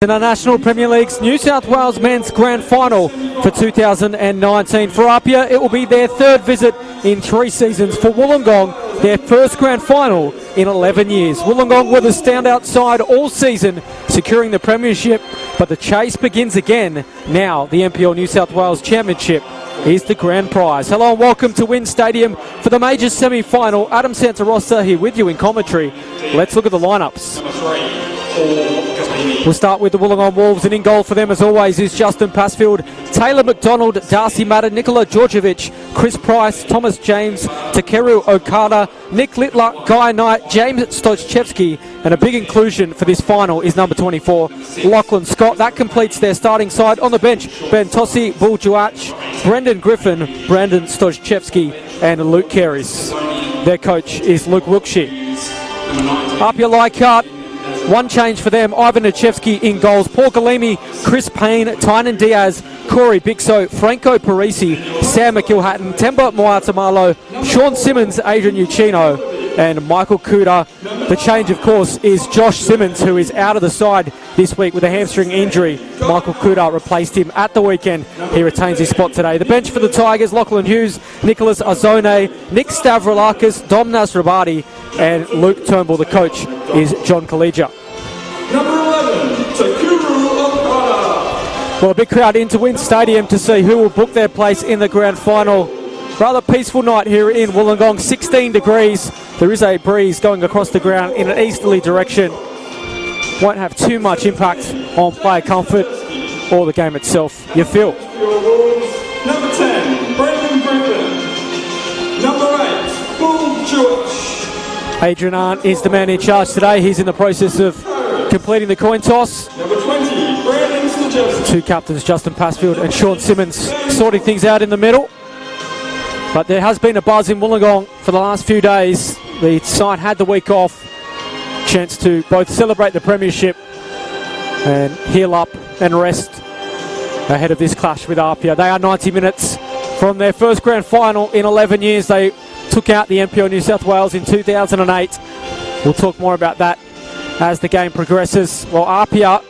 In the National Premier League's New South Wales Men's Grand Final for 2019. For APIA, it will be their third visit in 3 seasons. For Woolongong, their first Grand Final in 11 years. Woolongong were the standout side all season, securing the premiership, but the chase begins again. Now, the NPL New South Wales Championship is the grand prize. Hello and welcome to WIN Stadium for the major semi-final. Adam Santarossa here with you in commentary. Let's look at the lineups. We'll start with the Woolongong Wolves, and in goal for them as always is Justin Passfield, Taylor McDonald, Darcy Madden, Nikola Djordjevic, Chris Price, Thomas James, Takeru Okada, Nick Littler, Guy Knight, James Stojchevsky, and a big inclusion for this final is number 24, Lachlan Scott. That completes their starting side. On the bench, Ben Tossi, Buljuach, Brendan Griffin, Brandon Stojchevsky, and Luke Carries. Their coach is Luke Wilkshire. APIA Leichardt, one change for them, Ivan Achevsky in goals, Paul Galimi, Chris Payne, Tynan Diaz, Corey Bixo, Franco Parisi, Sam McIlhatton, Temba Moatamalo, Sean Simmons, Adrian Uccino, and Michael Kuda. The change, of course, is Josh Simmons, who is out of the side this week with a hamstring injury. Michael Kuda replaced him at the weekend. He retains his spot today. The bench for the Tigers, Lachlan Hughes, Nicholas Azone, Nick Stavroulakis, Dom Nasrabadi, and Luke Turnbull. The coach is John Collegia. Number 11, Takeru Okada. Well, a big crowd into WIN Stadium to see who will book their place in the grand final. Rather peaceful night here in Wollongong, 16 degrees. There is a breeze going across the ground in an easterly direction. Won't have too much impact on player comfort or the game itself. You feel? Number 10, Brendan Griffin. Number 8, Buljuach. Adrian Arndt is the man in charge today. He's in the process of completing the coin toss. Number 20, Brandon Stojchevsky. Two captains, Justin Passfield and Sean Simmons, sorting things out in the middle. But there has been a buzz in Wollongong for the last few days. The side had the week off. Chance to both celebrate the premiership and heal up and rest ahead of this clash with APIA. They are 90 minutes from their first grand final in 11 years. They took out the NPL New South Wales in 2008. We'll talk more about that as the game progresses. Well, APIA,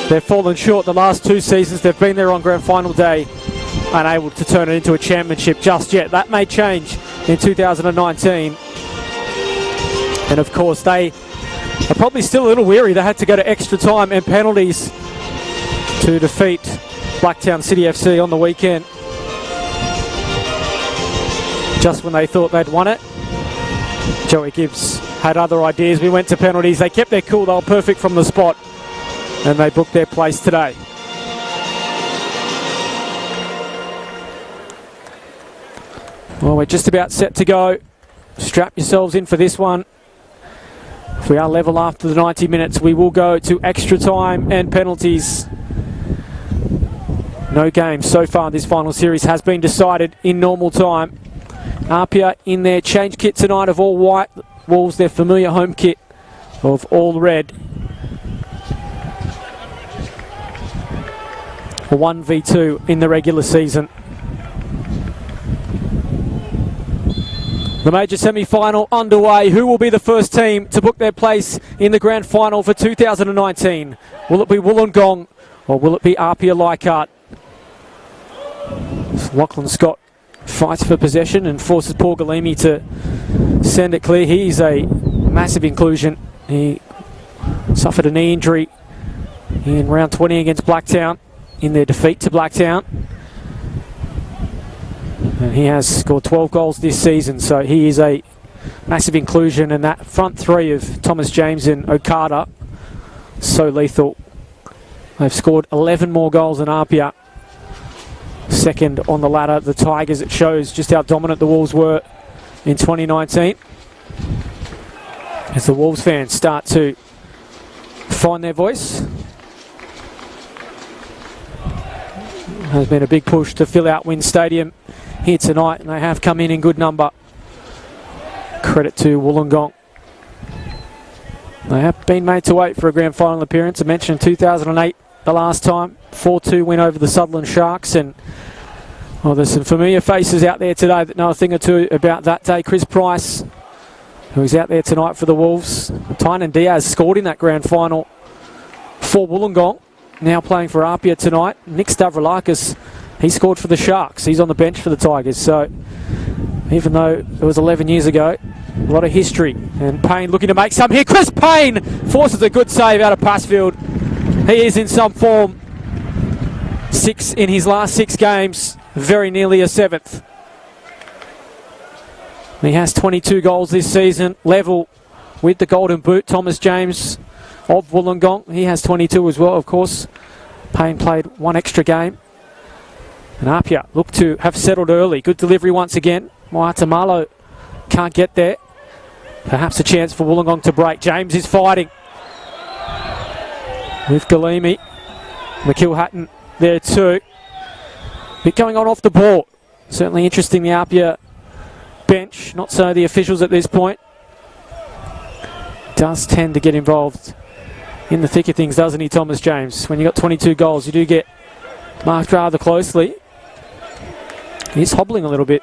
they've fallen short the last 2 seasons. They've been there on grand final day, unable to turn it into a championship just yet. That may change in 2019. And of course, they are probably still a little weary. They had to go to extra time and penalties to defeat Blacktown City FC on the weekend. Just when they thought they'd won it, Joey Gibbs had other ideas. We went to penalties. They kept their cool. They were perfect from the spot, and they booked their place today. Well, we're just about set to go. Strap yourselves in for this one. If we are level after the 90 minutes, we will go to extra time and penalties. No games so far. This final series has been decided in normal time. APIA in their change kit tonight of all white. Wolves their familiar home kit of all red. A 1v2 in the regular season. The major semi-final underway. Who will be the first team to book their place in the grand final for 2019? Will it be Wollongong or will it be APIA Leichardt? Lachlan Scott fights for possession and forces Paul Galimi to send it clear. He's a massive inclusion. He suffered a knee injury in round 20 against Blacktown in their defeat to Blacktown. And he has scored 12 goals this season, so he is a massive inclusion. And that front three of Thomas James and Okada, so lethal. They've scored 11 more goals than APIA. Second on the ladder, the Tigers. It shows just how dominant the Wolves were in 2019. As the Wolves fans start to find their voice. There's been a big push to fill out WIN Stadium here tonight, and they have come in good number. Credit to Wollongong. They have been made to wait for a grand final appearance. I mentioned 2008 the last time. 4-2 win over the Sutherland Sharks, and well, there's some familiar faces out there today that know a thing or two about that day. Chris Price, who's out there tonight for the Wolves. Tynan Diaz scored in that grand final for Wollongong. Now playing for APIA tonight. Nick Stavroulakis, he scored for the Sharks. He's on the bench for the Tigers. So even though it was 11 years ago, a lot of history. And Payne looking to make some here. Chris Payne forces a good save out of Passfield. He is in some form. 6 in his last 6 games. Very nearly a 7th. He has 22 goals this season. Level with the Golden Boot, Thomas James of Wollongong. He has 22 as well, of course. Payne played 1 extra game. And APIA look to have settled early. Good delivery once again. Moatamalo can't get there. Perhaps a chance for Wollongong to break. James is fighting with Galimi. McIlhatton there too. Bit going on off the ball. Certainly interesting, the APIA bench. Not so the officials at this point. Does tend to get involved in the thick of things, doesn't he, Thomas James? When you've got 22 goals, you do get marked rather closely. He's hobbling a little bit,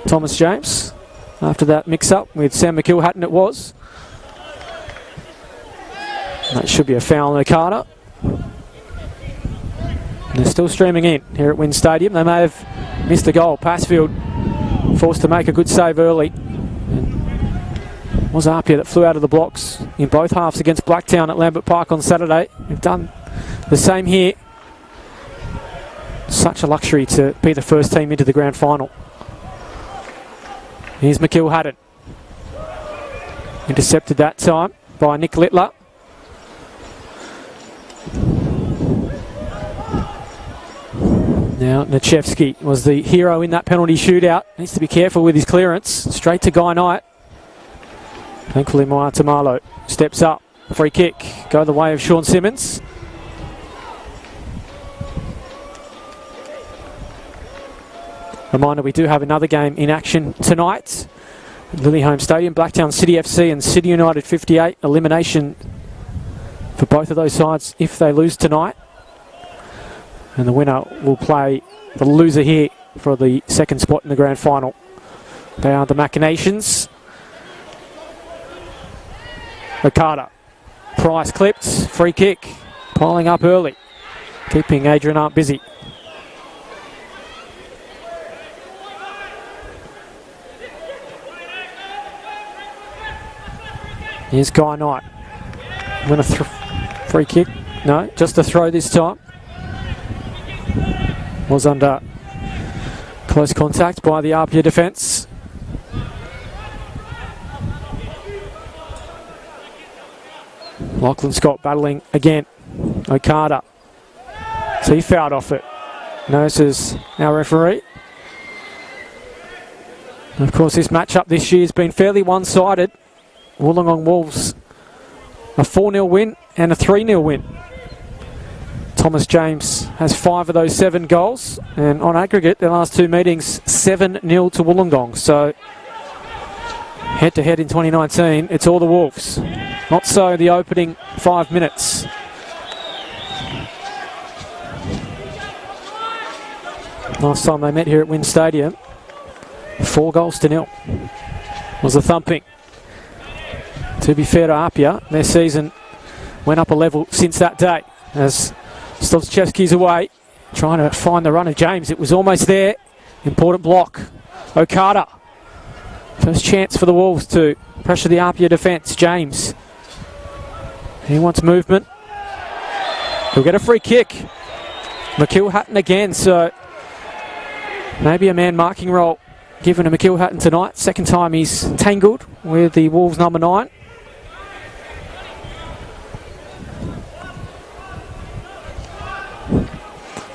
Thomas James, after that mix-up with Sam McIlhatton it was. That should be a foul on Okada. They're still streaming in here at Wynn Stadium. They may have missed the goal. Passfield forced to make a good save early. It was APIA that flew out of the blocks in both halves against Blacktown at Lambert Park on Saturday. They've done the same here. Such a luxury to be the first team into the grand final. Here's McIlhatton. Intercepted that time by Nick Littler. Now Nachevsky was the hero in that penalty shootout. Needs to be careful with his clearance. Straight to Guy Knight. Thankfully Moatamalo steps up. Free kick. Go the way of Sean Simmons. Reminder, we do have another game in action tonight at Lilyholme Stadium. Blacktown City FC and City United 58. Elimination for both of those sides if they lose tonight. And the winner will play the loser here for the second spot in the grand final. They are the Machinations. Okada. Price clipped. Free kick. Piling up early. Keeping Adrian Arndt busy. Here's Guy Knight. Going to free kick. No, just a throw this time. Was under close contact by the APIA defence. Lachlan Scott battling again. Okada. So he fouled off it. Notices our referee. And of course, this matchup this year has been fairly one-sided. Wollongong Wolves a 4-0 win and a 3-0 win. Thomas James has 5 of those 7 goals, and on aggregate, their last 2 meetings, 7-0 to Wollongong. So, head-to-head in 2019, it's all the Wolves. Not so the opening 5 minutes. Last time they met here at Wynn Stadium, 4-0 was a thumping. To be fair to APIA, their season went up a level since that day, as Stovchevsky's away, trying to find the run of James. It was almost there. Important block. Okada. First chance for the Wolves to pressure the APIA defence. James. He wants movement. He'll get a free kick. McIlhatton again, so maybe a man marking role given to McIlhatton tonight. Second time he's tangled with the Wolves number 9.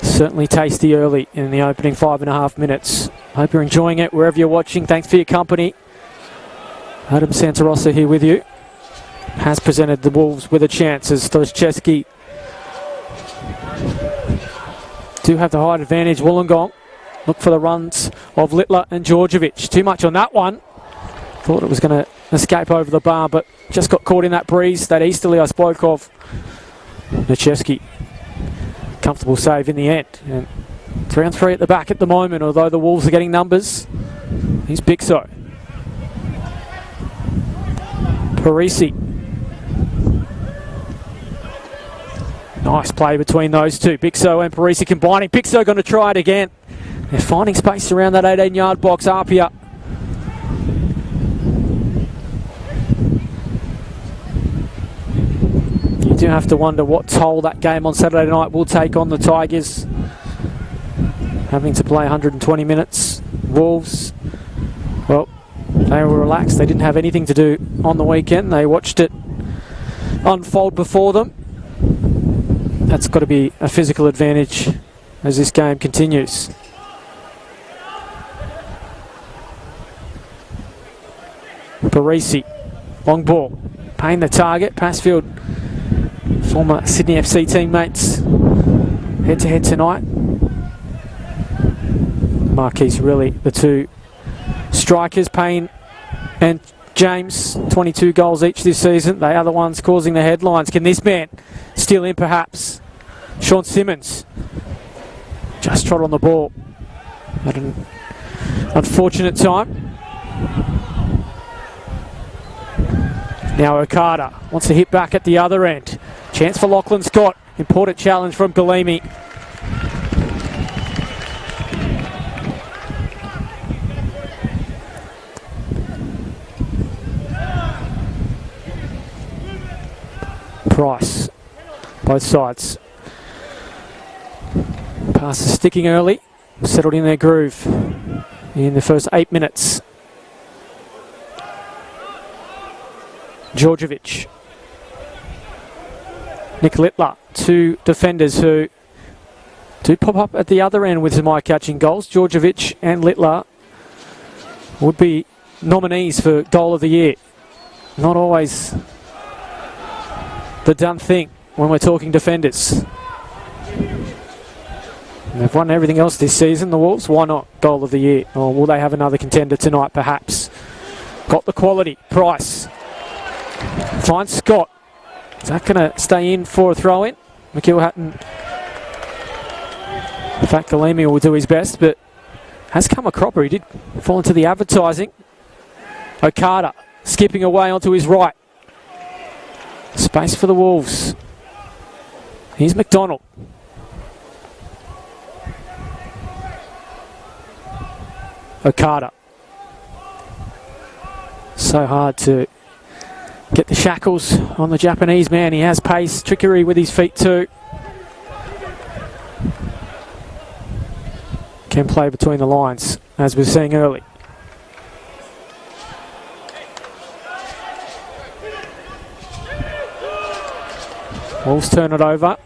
Certainly tasty early in the opening 5.5 minutes. Hope you're enjoying it wherever you're watching. Thanks for your company. Adam Santarossa here with you. Has presented the Wolves with a chance as Stojcevski do have the height advantage. Wollongong look for the runs of Littler and Djordjevic. Too much on that one. Thought it was going to escape over the bar, but just got caught in that breeze, that easterly I spoke of. Nachevsky. Comfortable save in the end. And 3-on-3 at the back at the moment, although the Wolves are getting numbers. He's Bixo. Parisi. Nice play between those two. Bixo and Parisi combining. Bixo going to try it again. They're finding space around that 18-yard box. APIA. You do have to wonder what toll that game on Saturday night will take on the Tigers. Having to play 120 minutes. Wolves, well, they were relaxed. They didn't have anything to do on the weekend. They watched it unfold before them. That's got to be a physical advantage as this game continues. Parisi, long ball, paying the target. Passfield, former Sydney FC teammates, head-to-head tonight. Marquis really the two strikers, Payne and James, 22 goals each this season. They are the ones causing the headlines. Can this man steal in perhaps? Sean Simmons just trot on the ball at an unfortunate time. Now Okada wants to hit back at the other end. Chance for Lachlan Scott. Important challenge from Galimi. Price, both sides. Passes sticking early, settled in their groove in the first 8 minutes. Djordjevic, Nick Littler, two defenders who do pop up at the other end with some eye-catching goals. Djordjevic and Littler would be nominees for Goal of the Year. Not always the done thing when we're talking defenders. And they've won everything else this season, the Wolves. Why not Goal of the Year? Or will they have another contender tonight, perhaps? Got the quality. Price finds Scott. Is that going to stay in for a throw-in? McIlhatton. In fact, Galimi will do his best, but has come a cropper. He did fall into the advertising. Okada skipping away onto his right. Space for the Wolves. Here's McDonald. Okada. So hard to get the shackles on the Japanese man. He has pace, trickery with his feet too. Can play between the lines, as we were seeing early. Wolves turn it over.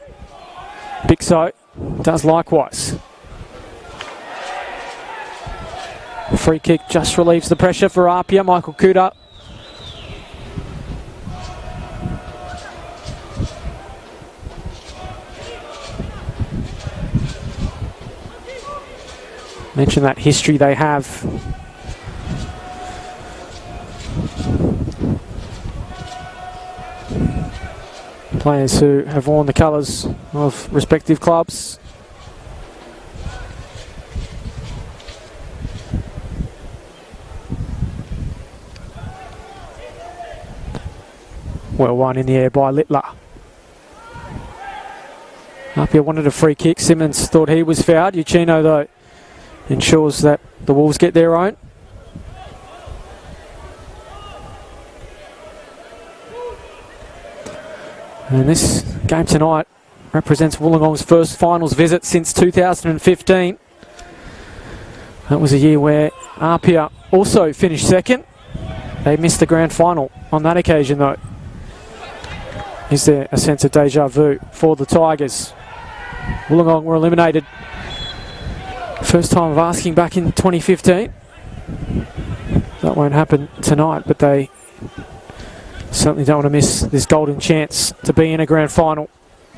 Bixo does likewise. The free kick just relieves the pressure for APIA. Michael Kuda. Mention that history they have. Players who have worn the colours of respective clubs. Well, one in the air by Littler. APIA wanted a free kick. Simmons thought he was fouled. Uchino, though, ensures that the Wolves get their own. And this game tonight represents Wollongong's first finals visit since 2015. That was a year where APIA also finished second. They missed the grand final on that occasion, though. Is there a sense of deja vu for the Tigers? Wollongong were eliminated. First time of asking back in 2015. That won't happen tonight, but they certainly don't want to miss this golden chance to be in a grand final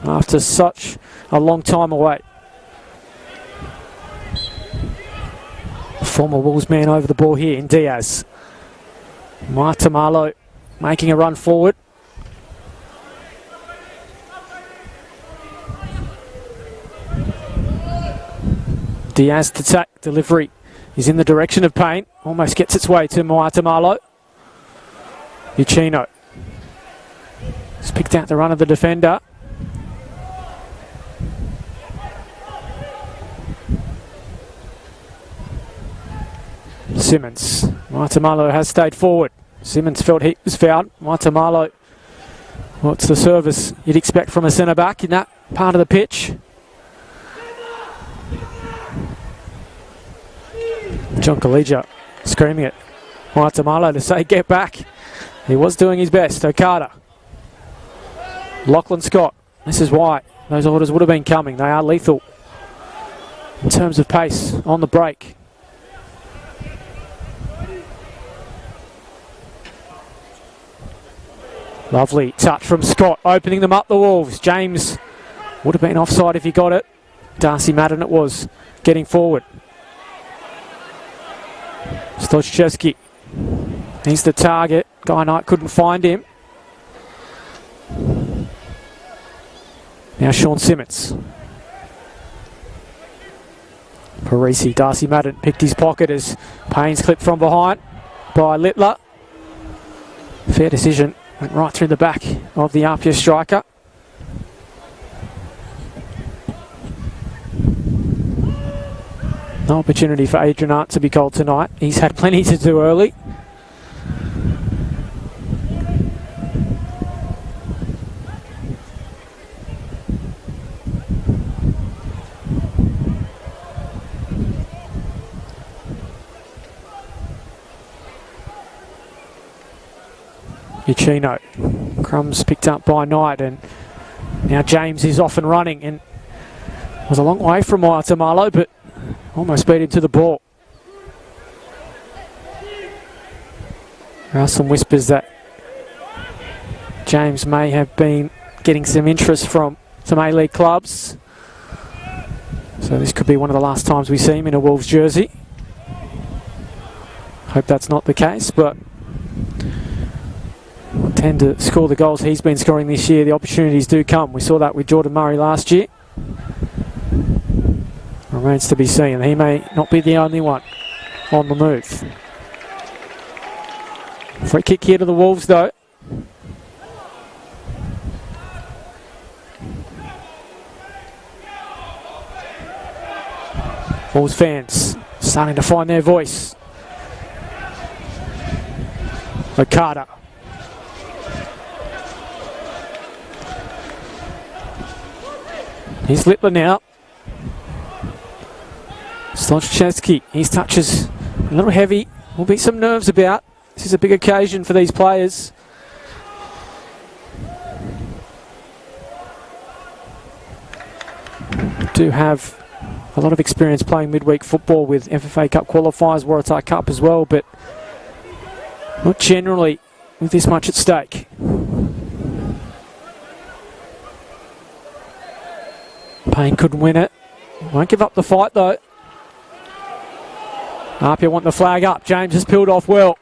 after such a long time away. Former Wolves man over the ball here in Diaz. Martamalo making a run forward. Diaz to take delivery. He's in the direction of Payne. Almost gets its way to Martamalo. Uchino. He's picked out the run of the defender. Simmons. Maitamalo has stayed forward. Simmons felt he was fouled. Maitamalo, what's the service you'd expect from a centre-back in that part of the pitch? John Kalija screaming at Maitamalo to say get back. He was doing his best. Okada. Lachlan Scott. This is why those orders would have been coming. They are lethal in terms of pace on the break. Lovely touch from Scott, opening them up, the Wolves. James would have been offside if he got it. Darcy Madden it was, getting forward. Stochevsky, he's the target. Guy Knight couldn't find him. Now Sean Simmons. Parisi, Darcy Madden picked his pocket as Payne's clipped from behind by Littler. Fair decision, went right through the back of the APIA striker. No opportunity for Adrian Art to be called tonight. He's had plenty to do early. Uchino. Crumbs picked up by Knight, and now James is off and running, and was a long way from Maitamalo, but almost beat him to the ball. There are some whispers that James may have been getting some interest from some A-League clubs, so this could be one of the last times we see him in a Wolves jersey. Hope that's not the case, but tend to score the goals he's been scoring this year. The opportunities do come. We saw that with Jordan Murray last year. Remains to be seen. He may not be the only one on the move. Free kick here to the Wolves though. Wolves fans starting to find their voice. Okada. Here's Littler now. Stochevsky, his touch is a little heavy. Will be some nerves about. This is a big occasion for these players. Do have a lot of experience playing midweek football with FFA Cup qualifiers, Waratah Cup as well, but not generally with this much at stake. Payne couldn't win it. Won't give up the fight though. APIA want the flag up. James has peeled off well.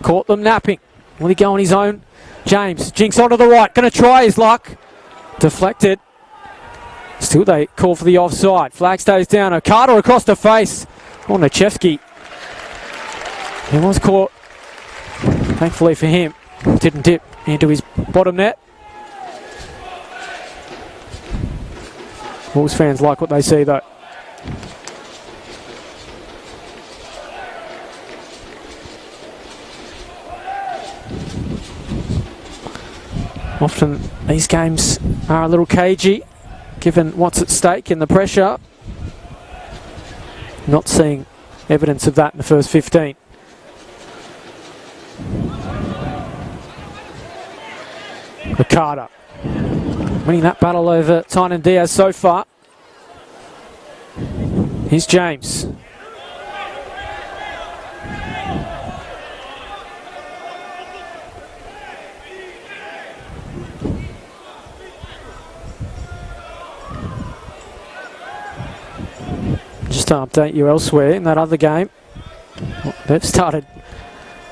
Caught them napping. Will he go on his own? James jinks onto the right. Going to try his luck. Deflected. Still they call for the offside. Flag stays down. Okada across the face. Oh, Stochevsky. He was caught. Thankfully for him, didn't dip into his bottom net. Wolves fans like what they see though. Often these games are a little cagey given what's at stake and the pressure. Not seeing evidence of that in the first 15. Okada winning that battle over Tynan Diaz so far. Here's James. Just to update you elsewhere, in that other game, they've started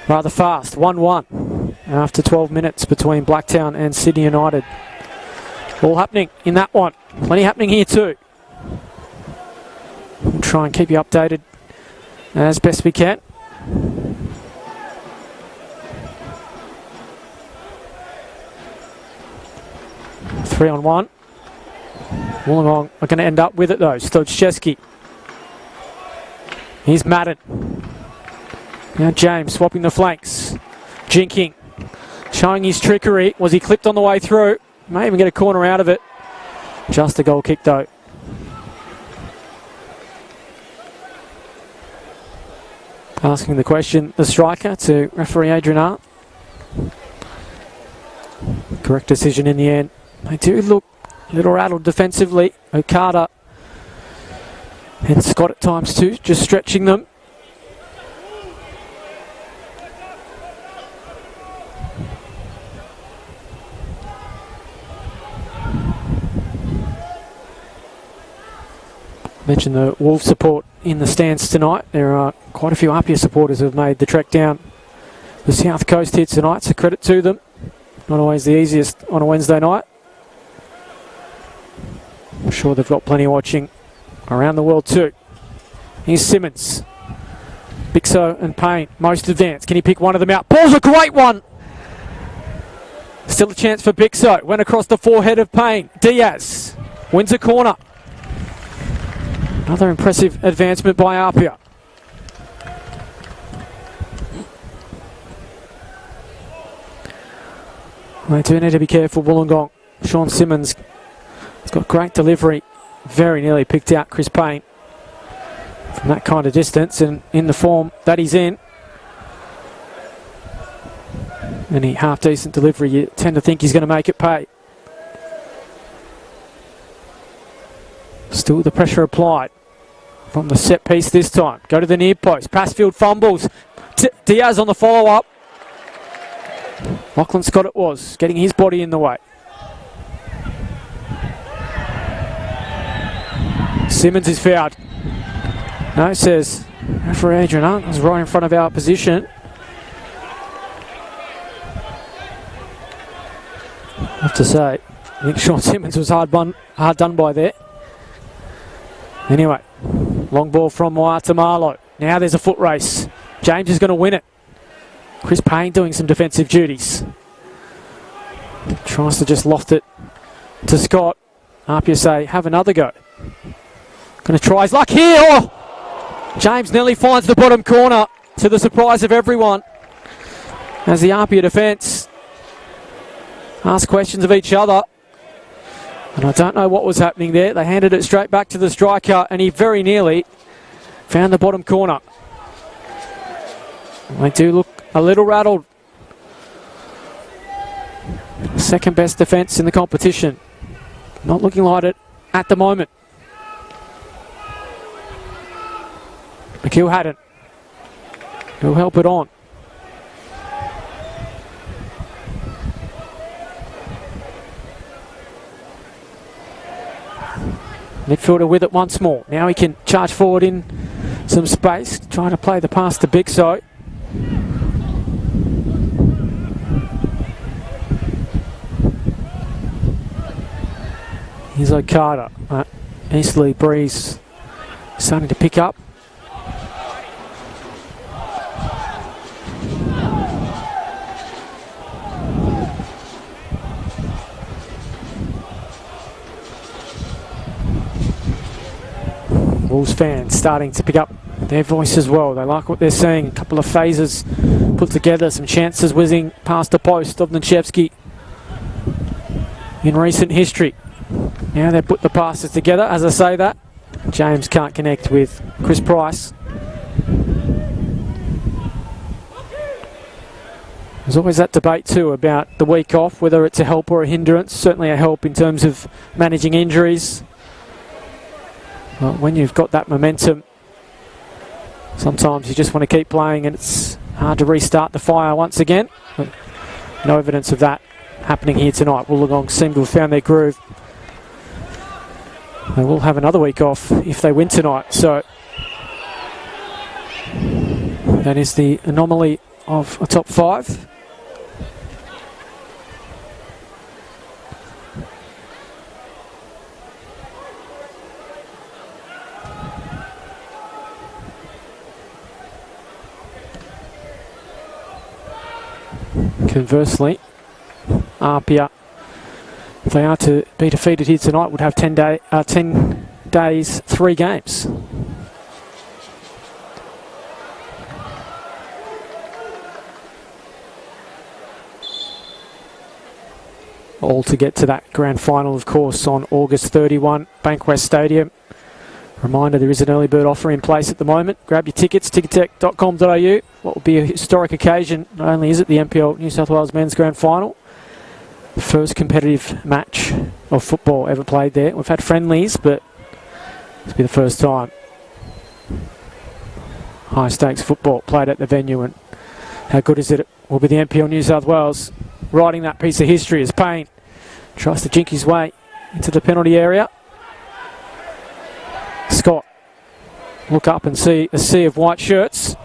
rather fast, 1-1 after 12 minutes between Blacktown and Sydney United. All happening in that one. Plenty happening here too. We'll try and keep you updated as best we can. Three on one. Wollongong are going to end up with it though. Stochevsky. Here's Madden. Now James swapping the flanks. Jinking. Showing his trickery. Was he clipped on the way through? May even get a corner out of it. Just a goal kick though. Asking the question, the striker, to referee Adrian Hart. Correct decision in the end. They do look a little rattled defensively. Okada and Scott at times too, just stretching them. Mentioned the Wolves support in the stands tonight. There are quite a few APIA supporters who have made the trek down the South Coast here tonight, so credit to them. Not always the easiest on a Wednesday night. I'm sure they've got plenty watching around the world too. Here's Simmons. Bixo and Payne, most advanced. Can he pick one of them out? Ball's a great one! Still a chance for Bixo. Went across the forehead of Payne. Diaz wins a corner. Another impressive advancement by APIA. They do need to be careful, Wollongong. Sean Simmons has got great delivery. Very nearly picked out Chris Payne from that kind of distance, and in the form that he's in. Any half-decent delivery, you tend to think he's going to make it pay. Still the pressure applied from the set piece this time. Go to the near post. Passfield fumbles. Diaz on the follow-up. Lachlan Scott it was, getting his body in the way. Simmons is fouled. No, says referee Adrian Hart was right in front of our position. I have to say, I think Sean Simmons was hard done by there. Anyway, long ball from Moatamalo. Now there's a foot race. James is going to win it. Chris Payne doing some defensive duties. Tries to just loft it to Scott. APIA say, have another go. Going to try his luck here. Oh! James nearly finds the bottom corner, to the surprise of everyone, as the APIA defence ask questions of each other. And I don't know what was happening there. They handed it straight back to the striker, and he very nearly found the bottom corner. They do look a little rattled. Second best defence in the competition. Not looking like it at the moment. McKill hadn't. He'll help it on. Midfielder with it once more. Now he can charge forward in some space, trying to play the pass to Bixo. Here's Okada. Easterly breeze starting to pick up. Wolves fans starting to pick up their voice as well. They like what they're seeing. A couple of phases put together, some chances whizzing past the post of Nchevsky in recent history. Now they put the passes together. As I say that, James can't connect with Chris Price. There's always that debate too about the week off, whether it's a help or a hindrance. Certainly a help in terms of managing injuries. Well, when you've got that momentum, sometimes you just want to keep playing, and it's hard to restart the fire once again. But no evidence of that happening here tonight. Wollongong seem to have found their groove. They will have another week off if they win tonight. So that is the anomaly of a top five. Conversely, APIA, if they are to be defeated here tonight, would have 10 days, 3 games. all to get to that grand final, of course, on August 31, Bankwest Stadium. Reminder, there is an early bird offer in place at the moment. Grab your tickets, tickettech.com.au. What will be a historic occasion. Not only is it the NPL New South Wales Men's Grand Final, the first competitive match of football ever played there. We've had friendlies, but this will be the first time high stakes football played at the venue, and how good is it will be the NPL New South Wales writing that piece of history as Payne tries to jink his way into the penalty area. Scott, look up and see a sea of white shirts.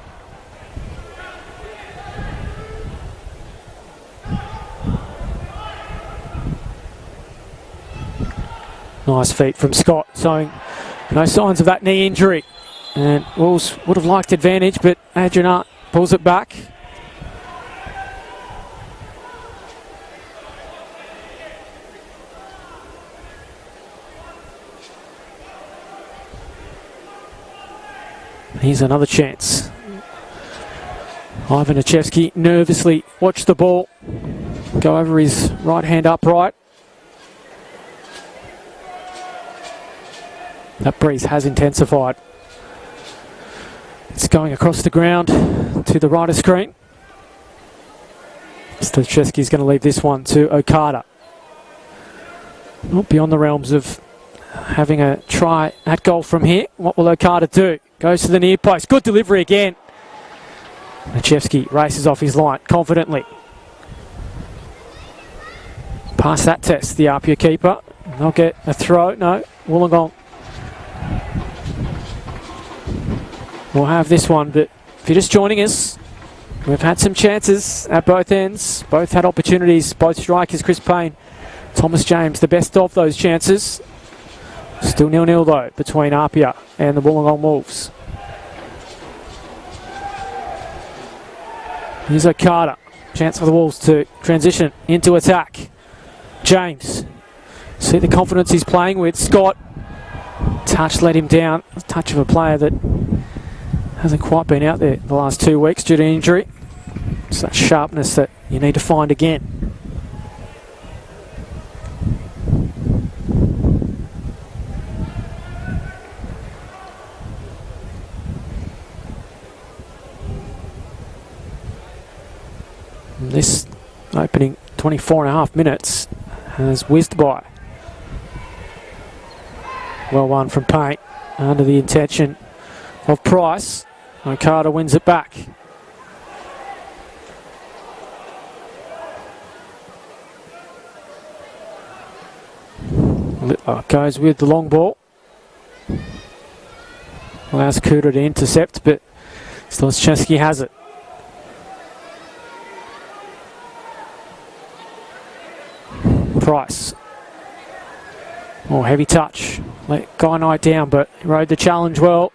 Nice feet from Scott, showing no signs of that knee injury. And Wolves would have liked advantage, but Adrian pulls it back. Here's another chance. Ivan Achevsky nervously watched the ball go over his right hand upright. That breeze has intensified. It's going across the ground to the right of screen. Stachevsky's going to leave this one to Okada. Not beyond the realms of having a try at goal from here. What will Okada do? Goes to the near post. Good delivery again. Achevsky races off his line confidently. Pass that test, the APIA keeper. They'll get a throw. No, Wollongong will have this one, but if you're just joining us, we've had some chances at both ends. Both had opportunities, both strikers, Chris Payne, Thomas James, the best of those chances. Still 0-0 though, between APIA and the Wollongong Wolves. Here's Okada. Chance for the Wolves to transition into attack. James. See the confidence he's playing with. Scott. Touch let him down. A touch of a player that hasn't quite been out there the last 2 weeks due to injury. It's that sharpness that you need to find again. This opening 24.5 minutes has whizzed by. Well won from Payne under the intention of Price. Okada wins it back. Littler goes with the long ball. Allows Kuda to intercept, but Stachevsky has it. Price. Oh, heavy touch. Let Guy Knight down, but he rode the challenge well.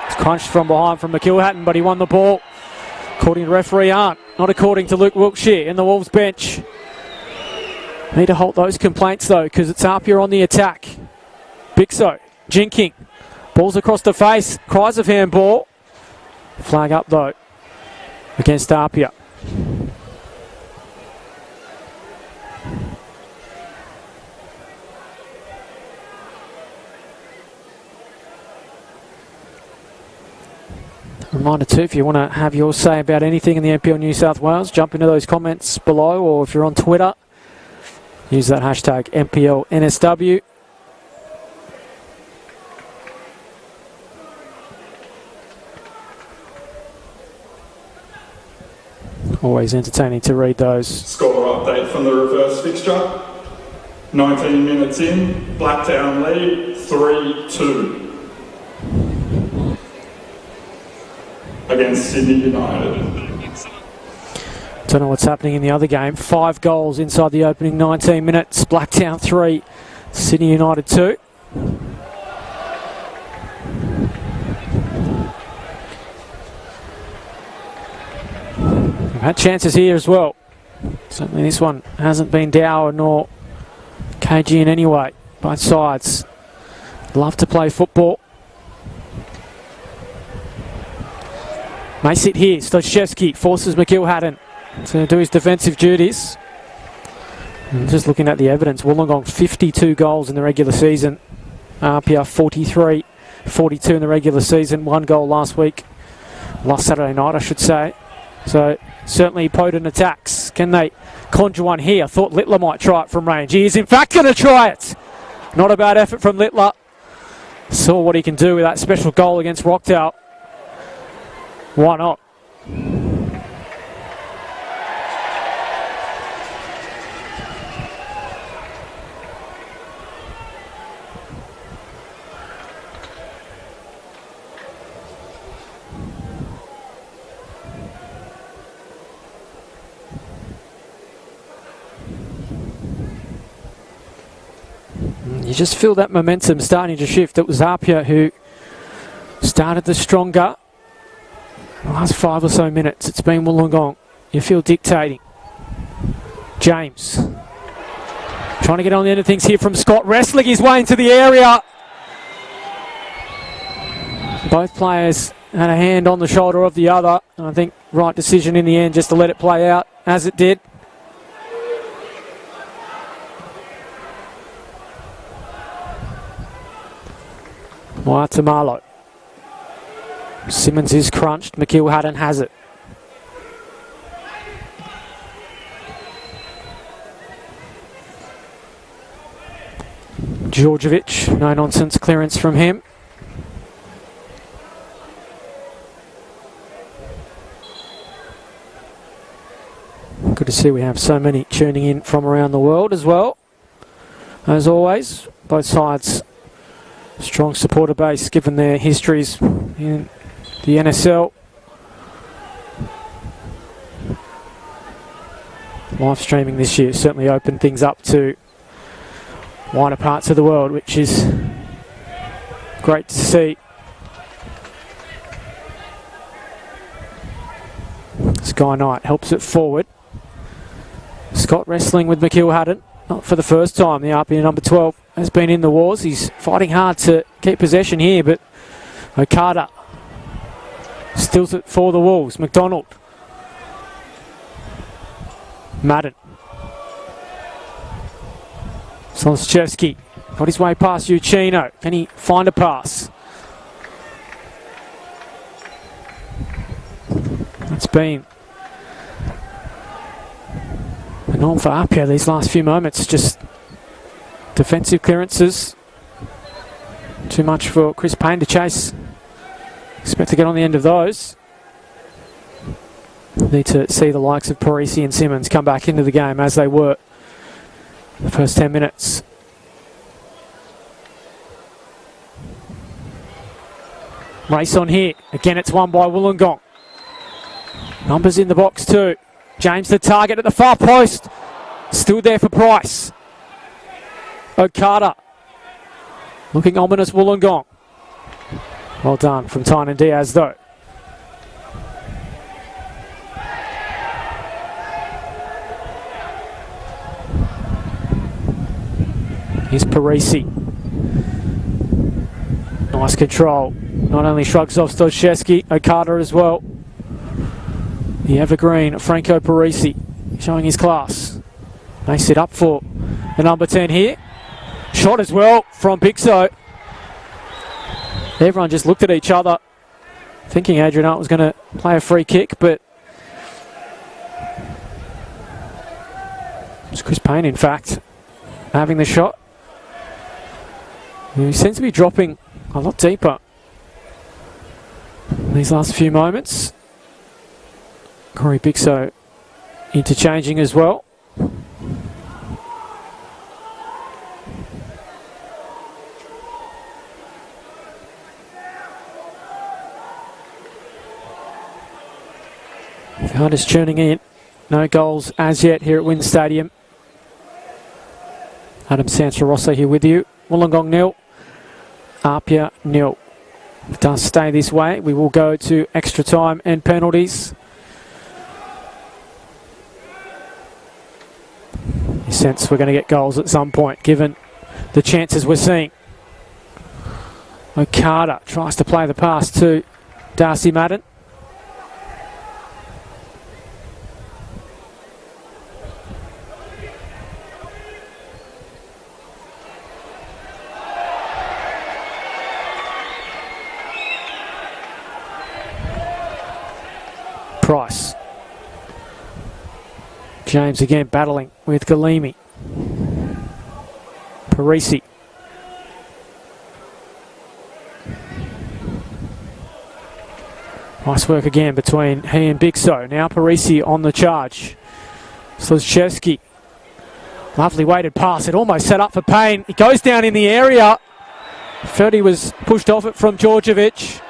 It's crunched from behind from McIlhatton, but he won the ball. According to referee Arndt, not according to Luke Wilkshire in the Wolves bench. Need to halt those complaints though, because it's APIA on the attack. Bixo, jinking. Balls across the face, cries of handball. Flag up though, against APIA. Reminder too, if you want to have your say about anything in the NPL New South Wales, jump into those comments below, or if you're on Twitter, use that hashtag NPL NSW. Always entertaining to read those. Score update from the reverse fixture. 19 minutes in, Blacktown lead 3-2 against Sydney United. Don't know what's happening in the other game. 5 goals inside the opening 19 minutes. Blacktown 3, Sydney United 2. We've had chances here as well. Certainly this one hasn't been dour nor cagey in any way. Both sides love to play football. May sit here. Stachevsky forces McIlhatton to do his defensive duties. Just looking at the evidence, Wollongong 52 goals in the regular season. APIA 43, 42 in the regular season. 1 goal last Saturday night, I should say. So certainly potent attacks. Can they conjure one here? I thought Littler might try it from range. He is in fact going to try it. Not a bad effort from Littler. Saw what he can do with that special goal against Rockdale. Why not? You just feel that momentum starting to shift. It was APIA who started the stronger. The last 5 or so minutes, it's been Wollongong. You feel dictating. James trying to get on the end of things here from Scott, wrestling his way into the area. Both players had a hand on the shoulder of the other, and I think right decision in the end just to let it play out as it did. Tamalo. Simmons is crunched. McIlhatton has it. Djordjevic, no nonsense clearance from him. Good to see we have so many tuning in from around the world as well. As always, both sides strong supporter base given their histories in the NSL. Live streaming this year certainly opened things up to wider parts of the world, which is great to see. Sky Knight helps it forward. Scott wrestling with McIlhatton. Not for the first time. The APIA number 12 has been in the wars. He's fighting hard to keep possession here, but Okada stills it for the Wolves. McDonald. Madden. Slonchevsky got his way past Uchino. Can he find a pass? It's been a norm for APIA these last few moments. Just defensive clearances. Too much for Chris Payne to chase. Expect to get on the end of those. Need to see the likes of Parisi and Simmons come back into the game as they were the first 10 minutes. Race on here. Again, it's won by Wollongong. Numbers in the box too. James the target at the far post. Still there for Price. Okada. Looking ominous, Wollongong. Well done from Tynan Diaz though. Here's Parisi. Nice control. Not only shrugs off Stoshevsky, Okada as well. The evergreen Franco Parisi showing his class. They set up for the number 10 here. Shot as well from Bixo. Everyone just looked at each other thinking Adrian Hart was going to play a free kick, but it's Chris Payne in fact having the shot. He seems to be dropping a lot deeper in these last few moments. Corey Bixo interchanging as well. The heart is tuning in. No goals as yet here at Wynn Stadium. Adam Sansarossa here with you. Wollongong 0. APIA 0. If it does stay this way, we will go to extra time and penalties. You sense we're going to get goals at some point, given the chances we're seeing. Okada tries to play the pass to Darcy Madden. Price. James again battling with Galimi. Parisi. Nice work again between he and Bixo. Now Parisi on the charge. Slizchevsky. Lovely weighted pass. It almost set up for Payne. He goes down in the area. Felt he was pushed off it from Djordjevic.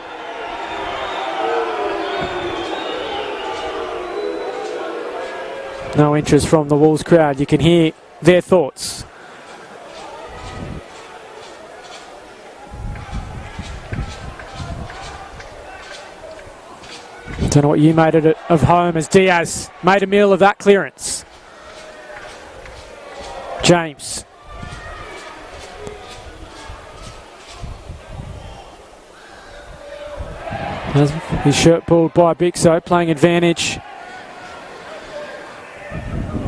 No interest from the Wolves crowd. You can hear their thoughts. Don't know what you made of home as Diaz made a meal of that clearance. James. His shirt pulled by Bixo, playing advantage.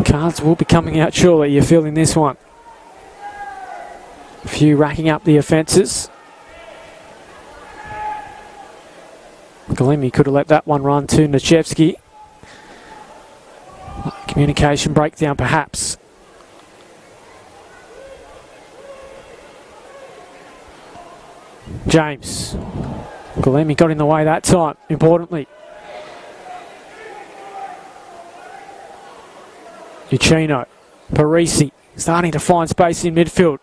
Cards will be coming out surely, you're feeling this one. A few racking up the offences. Galimi could have let that one run to Nachevsky. Communication breakdown perhaps. James. Galimi got in the way that time, importantly. Uchino. Parisi starting to find space in midfield.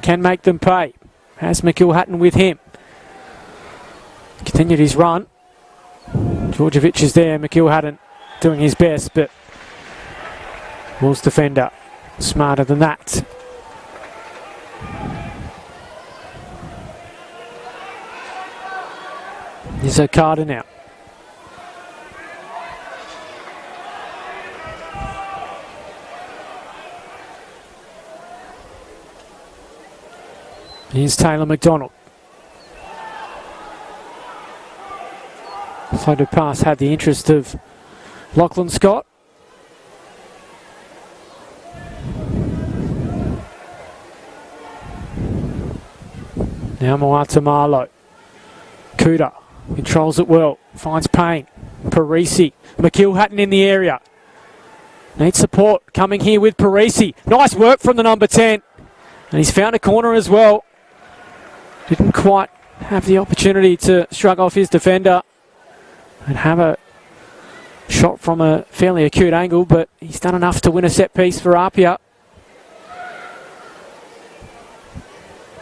Can make them pay. Has McIlhatton with him. Continued his run. Djordjevic is there. McIlhatton doing his best, but Wolves defender smarter than that. Here's Okada now. Here's Taylor McDonald. Floated pass had the interest of Lachlan Scott. Now Moata Marlow. Kuda controls it well. Finds Payne. Parisi. McIlhatton in the area. Needs support coming here with Parisi. Nice work from the number 10. And he's found a corner as well. Didn't quite have the opportunity to shrug off his defender and have a shot from a fairly acute angle, but he's done enough to win a set piece for APIA.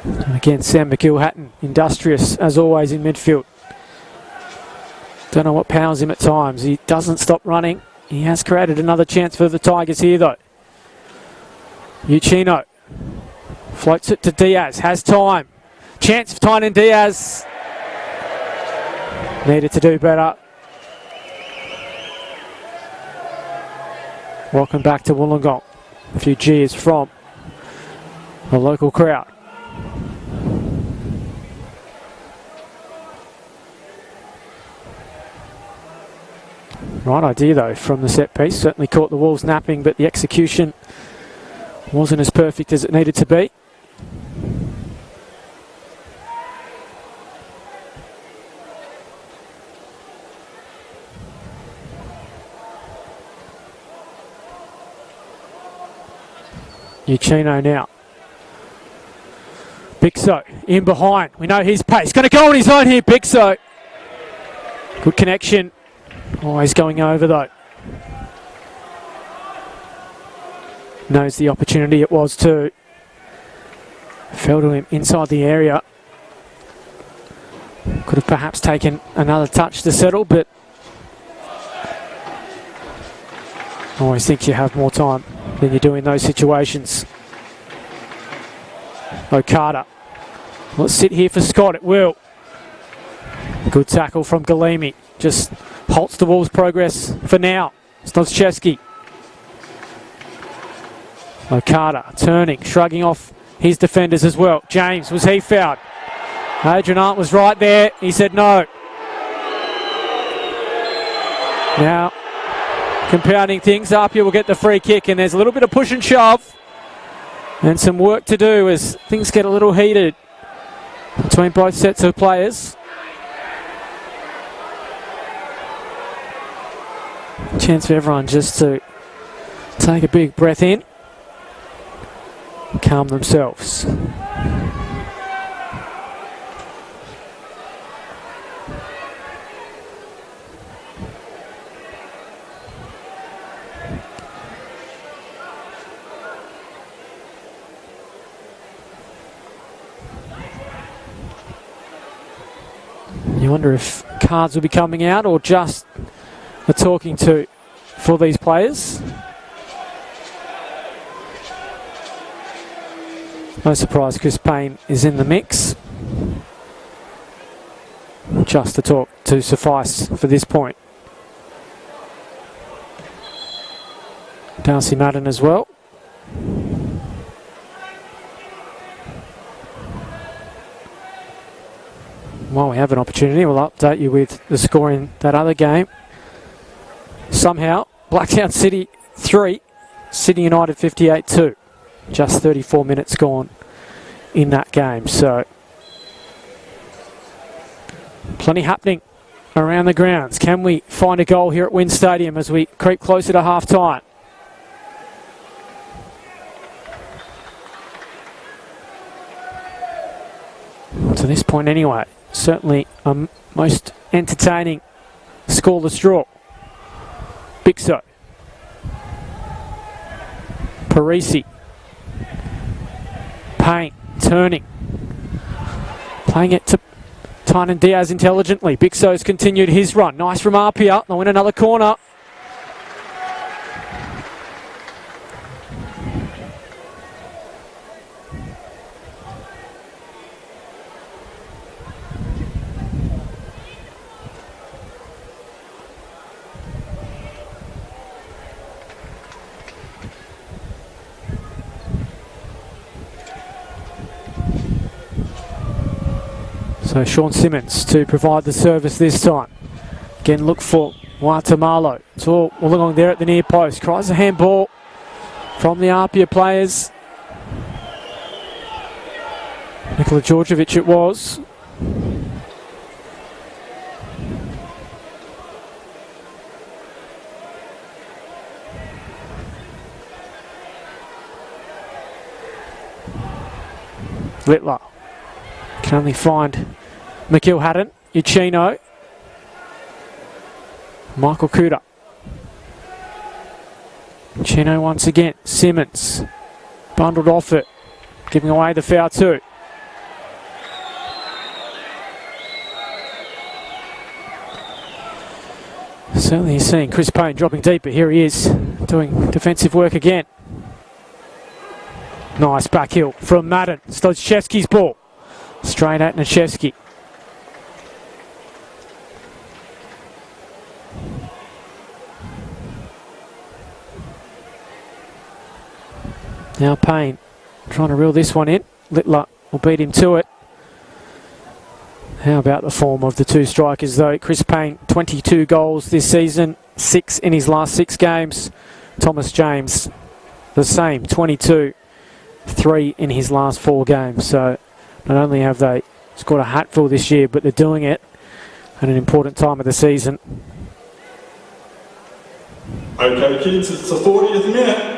And again, Sam McIlhatton, industrious as always in midfield. Don't know what powers him at times. He doesn't stop running. He has created another chance for the Tigers here though. Uchino floats it to Diaz, has time. Chance for Tynan Diaz. Needed to do better. Welcome back to Wollongong. A few cheers from the local crowd. Right idea though from the set piece. Certainly caught the Wolves napping, but the execution wasn't as perfect as it needed to be. Uchino now. Bixo in behind. We know his pace. Going to go on his own here, Bixo. Good connection. Always going over though. Knows the opportunity it was too. Fell to him inside the area. Could have perhaps taken another touch to settle, but always think you have more time than you do in those situations. Okada. Let's sit here for Scott, it will. Good tackle from Galimi. Just halts the Wolves' progress for now. Slizchevsky. Okada turning, shrugging off his defenders as well. James, was he fouled? Adrian Arndt was right there. He said no. Now, compounding things, APIA will get the free kick, and there's a little bit of push and shove and some work to do as things get a little heated between both sets of players. Chance for everyone just to take a big breath in, calm themselves. You wonder if cards will be coming out or just a talking to for these players. No surprise Chris Payne is in the mix. Just the talk to suffice for this point. Darcy Madden as well. While we have an opportunity, we'll update you with the score in that other game. Somehow, Blacktown City 3, Sydney United 58-2. Just 34 minutes gone in that game. So, plenty happening around the grounds. Can we find a goal here at Wynn Stadium as we creep closer to half time? To this point anyway, certainly a most entertaining scoreless draw. Bixo. Parisi. Payne turning. Playing it to Tynan Diaz intelligently. Bixo's continued his run. Nice from APIA. They'll win another corner. So Sean Simmons to provide the service this time. Again, look for Watamalo. It's all Woolongong there at the near post. Cries a handball from the APIA players. Nikola Djordjevic it was. Littler can only find McIlhatton, Uchino, Michael Kuda. Uchino once again, Simmons, bundled off it, giving away the foul too. Certainly he's seeing Chris Payne dropping deeper. Here he is, doing defensive work again. Nice back heel from Madden. Stojcevski's ball. Straight at Nashevsky. Now Payne trying to reel this one in. Littler will beat him to it. How about the form of the two strikers though? Chris Payne, 22 goals this season, 6 in his last 6 games. Thomas James, the same, 22, 3 in his last 4 games. So not only have they scored a hatful this year, but they're doing it at an important time of the season. Okay kids, it's the 40th minute.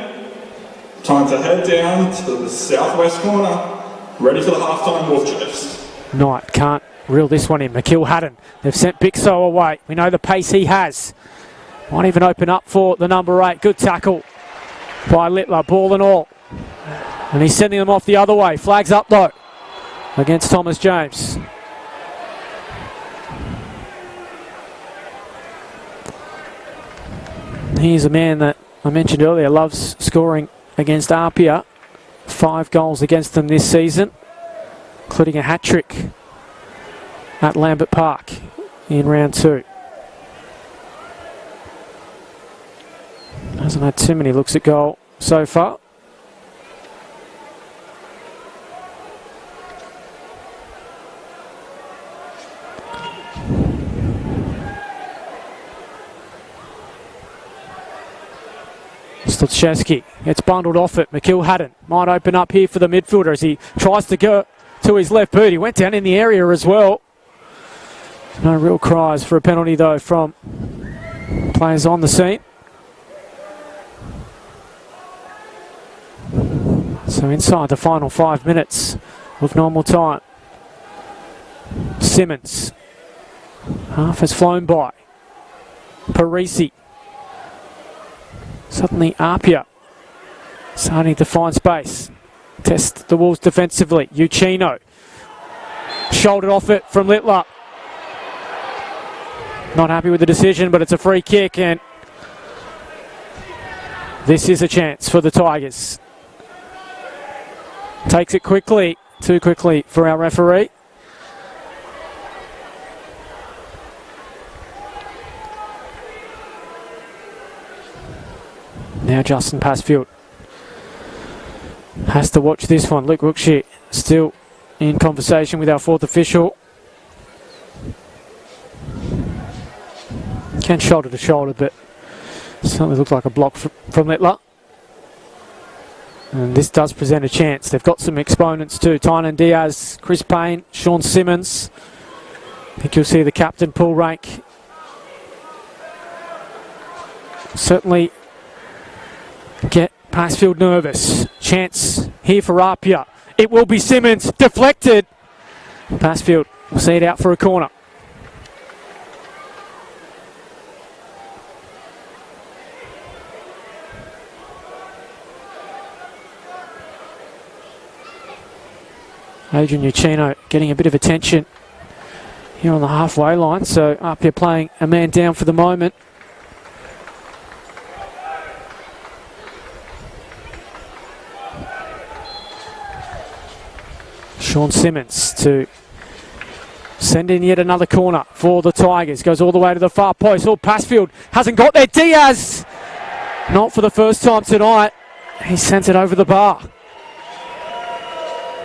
Time to head down to the southwest corner. Ready for the halftime wolf chase. Knight can't reel this one in. McIlhatton, they've sent Bixo away. We know the pace he has. Might even open up for the number 8. Good tackle by Littler, ball and all. And he's sending them off the other way. Flags up though against Thomas James. He's a man that I mentioned earlier, loves scoring against APIA. 5 goals against them this season, including a hat-trick at Lambert Park in round 2. Hasn't had too many looks at goal so far. Stojcevski gets bundled off it. McIlhatton might open up here for the midfielder as he tries to go to his left boot. He went down in the area as well. No real cries for a penalty though from players on the scene. So inside the final 5 minutes of normal time. Simmons. Half has flown by. Parisi. Suddenly APIA starting to find space. Test the Wolves defensively. Uchino. Shouldered off it from Littler. Not happy with the decision, but it's a free kick, and this is a chance for the Tigers. Takes it quickly, too quickly for our referee. Now Justin Passfield has to watch this one. Luke Wilkshire still in conversation with our fourth official. Can shoulder to shoulder, but certainly looked like a block from Littler. And this does present a chance. They've got some exponents too. Tynan Diaz, Chris Payne, Sean Simmons. I think you'll see the captain pull rank. Certainly get Passfield nervous. Chance here for APIA. It will be Simmons. Deflected. Passfield will see it out for a corner. Adrian Uchino getting a bit of attention here on the halfway line, so APIA playing a man down for the moment. Sean Simmons to send in yet another corner for the Tigers. Goes all the way to the far post. Oh, Passfield hasn't got there. Diaz! Not for the first time tonight. He sent it over the bar.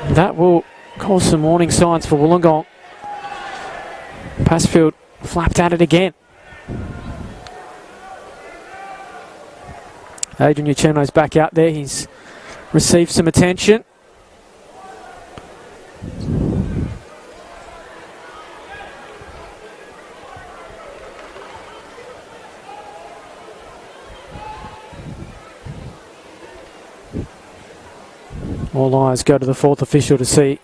That will cause some warning signs for Wollongong. Passfield flapped at it again. Adrian Uchino's back out there. He's received some attention. All eyes go to the fourth official to see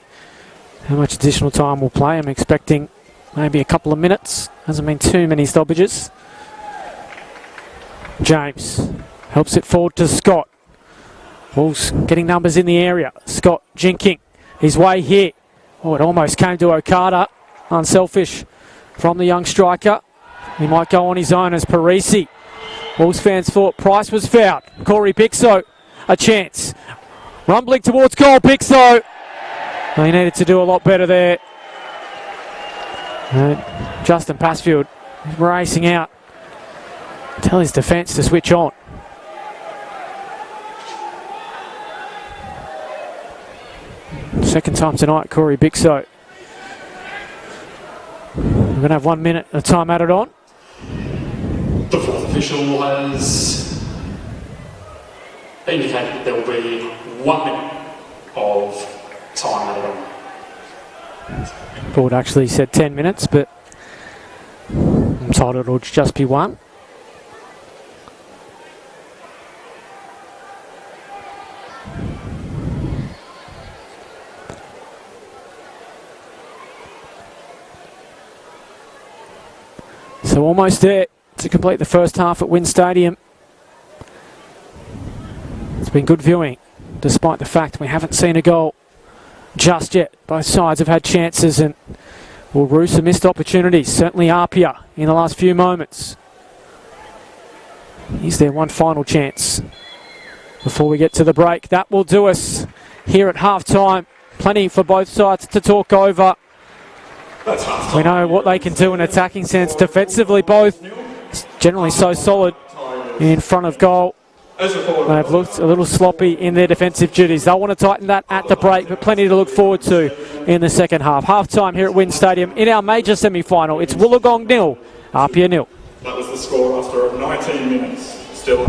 how much additional time we'll play. I'm expecting maybe a couple of minutes. Hasn't been too many stoppages. James helps it forward to Scott. Wolves getting numbers in the area. Scott jinking his way here. Oh, it almost came to Okada. Unselfish from the young striker. He might go on his own as Parisi. Wolves fans thought Price was fouled. Corey Bixo, a chance. Rumbling towards goal, Bixo. He needed to do a lot better there. Justin Passfield is racing out. Tell his defence to switch on. Second time tonight, Corey Bixo. We're going to have 1 minute of time added on. The fourth official has indicated that there will be 1 minute of time added on. Board actually said 10 minutes, but I'm told it'll just be 1. So almost there to complete the first half at Wynn Stadium. It's been good viewing, despite the fact we haven't seen a goal just yet. Both sides have had chances and will rue some missed opportunities. Certainly APIA in the last few moments. Is there one final chance before we get to the break? That will do us here at half-time. Plenty for both sides to talk over. We know what they can do in attacking sense. Defensively, both generally so solid in front of goal. They've looked a little sloppy in their defensive duties. They'll want to tighten that at the break, but plenty to look forward to in the second half. Half-time here at Wynn Stadium in our major semi-final. It's Wollongong 0, APIA 0. That was the score after 19 minutes. Still.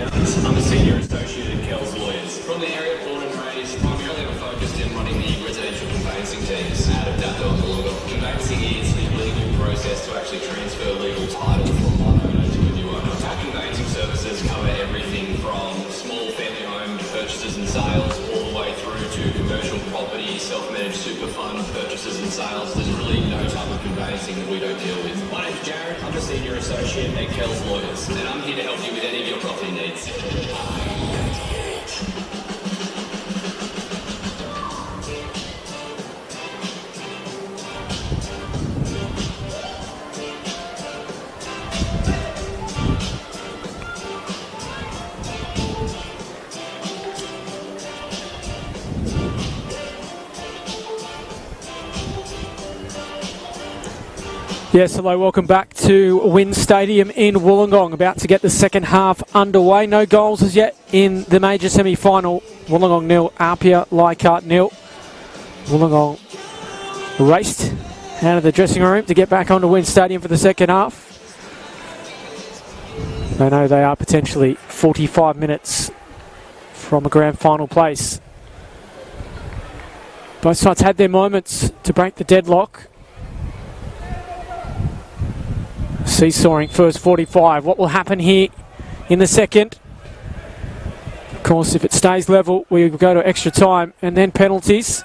I'm a senior associate at Kells Lawyers. From the area born and raised, primarily I'm focused in running the residential conveyancing teams out of Dapto and Woolongong. Conveyancing is the legal process to actually transfer legal title from one owner to a new owner. Our conveyancing services cover everything from small family home purchases and sales all the way through to commercial property, self-managed super fund purchases and sales. There's really no type of conveyancing that we don't deal with. My name's Jared. I'm a senior associate at Kells Lawyers, and I'm here to help you with any of your property needs. Yes, hello, welcome back to Wynn Stadium in Wollongong. About to get the second half underway. No goals as yet in the major semi-final. Wollongong 0, APIA Leichardt 0. Wollongong raced out of the dressing room to get back onto Wynn Stadium for the second half. They know they are potentially 45 minutes from a grand final place. Both sides had their moments to break the deadlock. Seesawing first 45. What will happen here in the second? Of course, if it stays level, we will go to extra time and then penalties.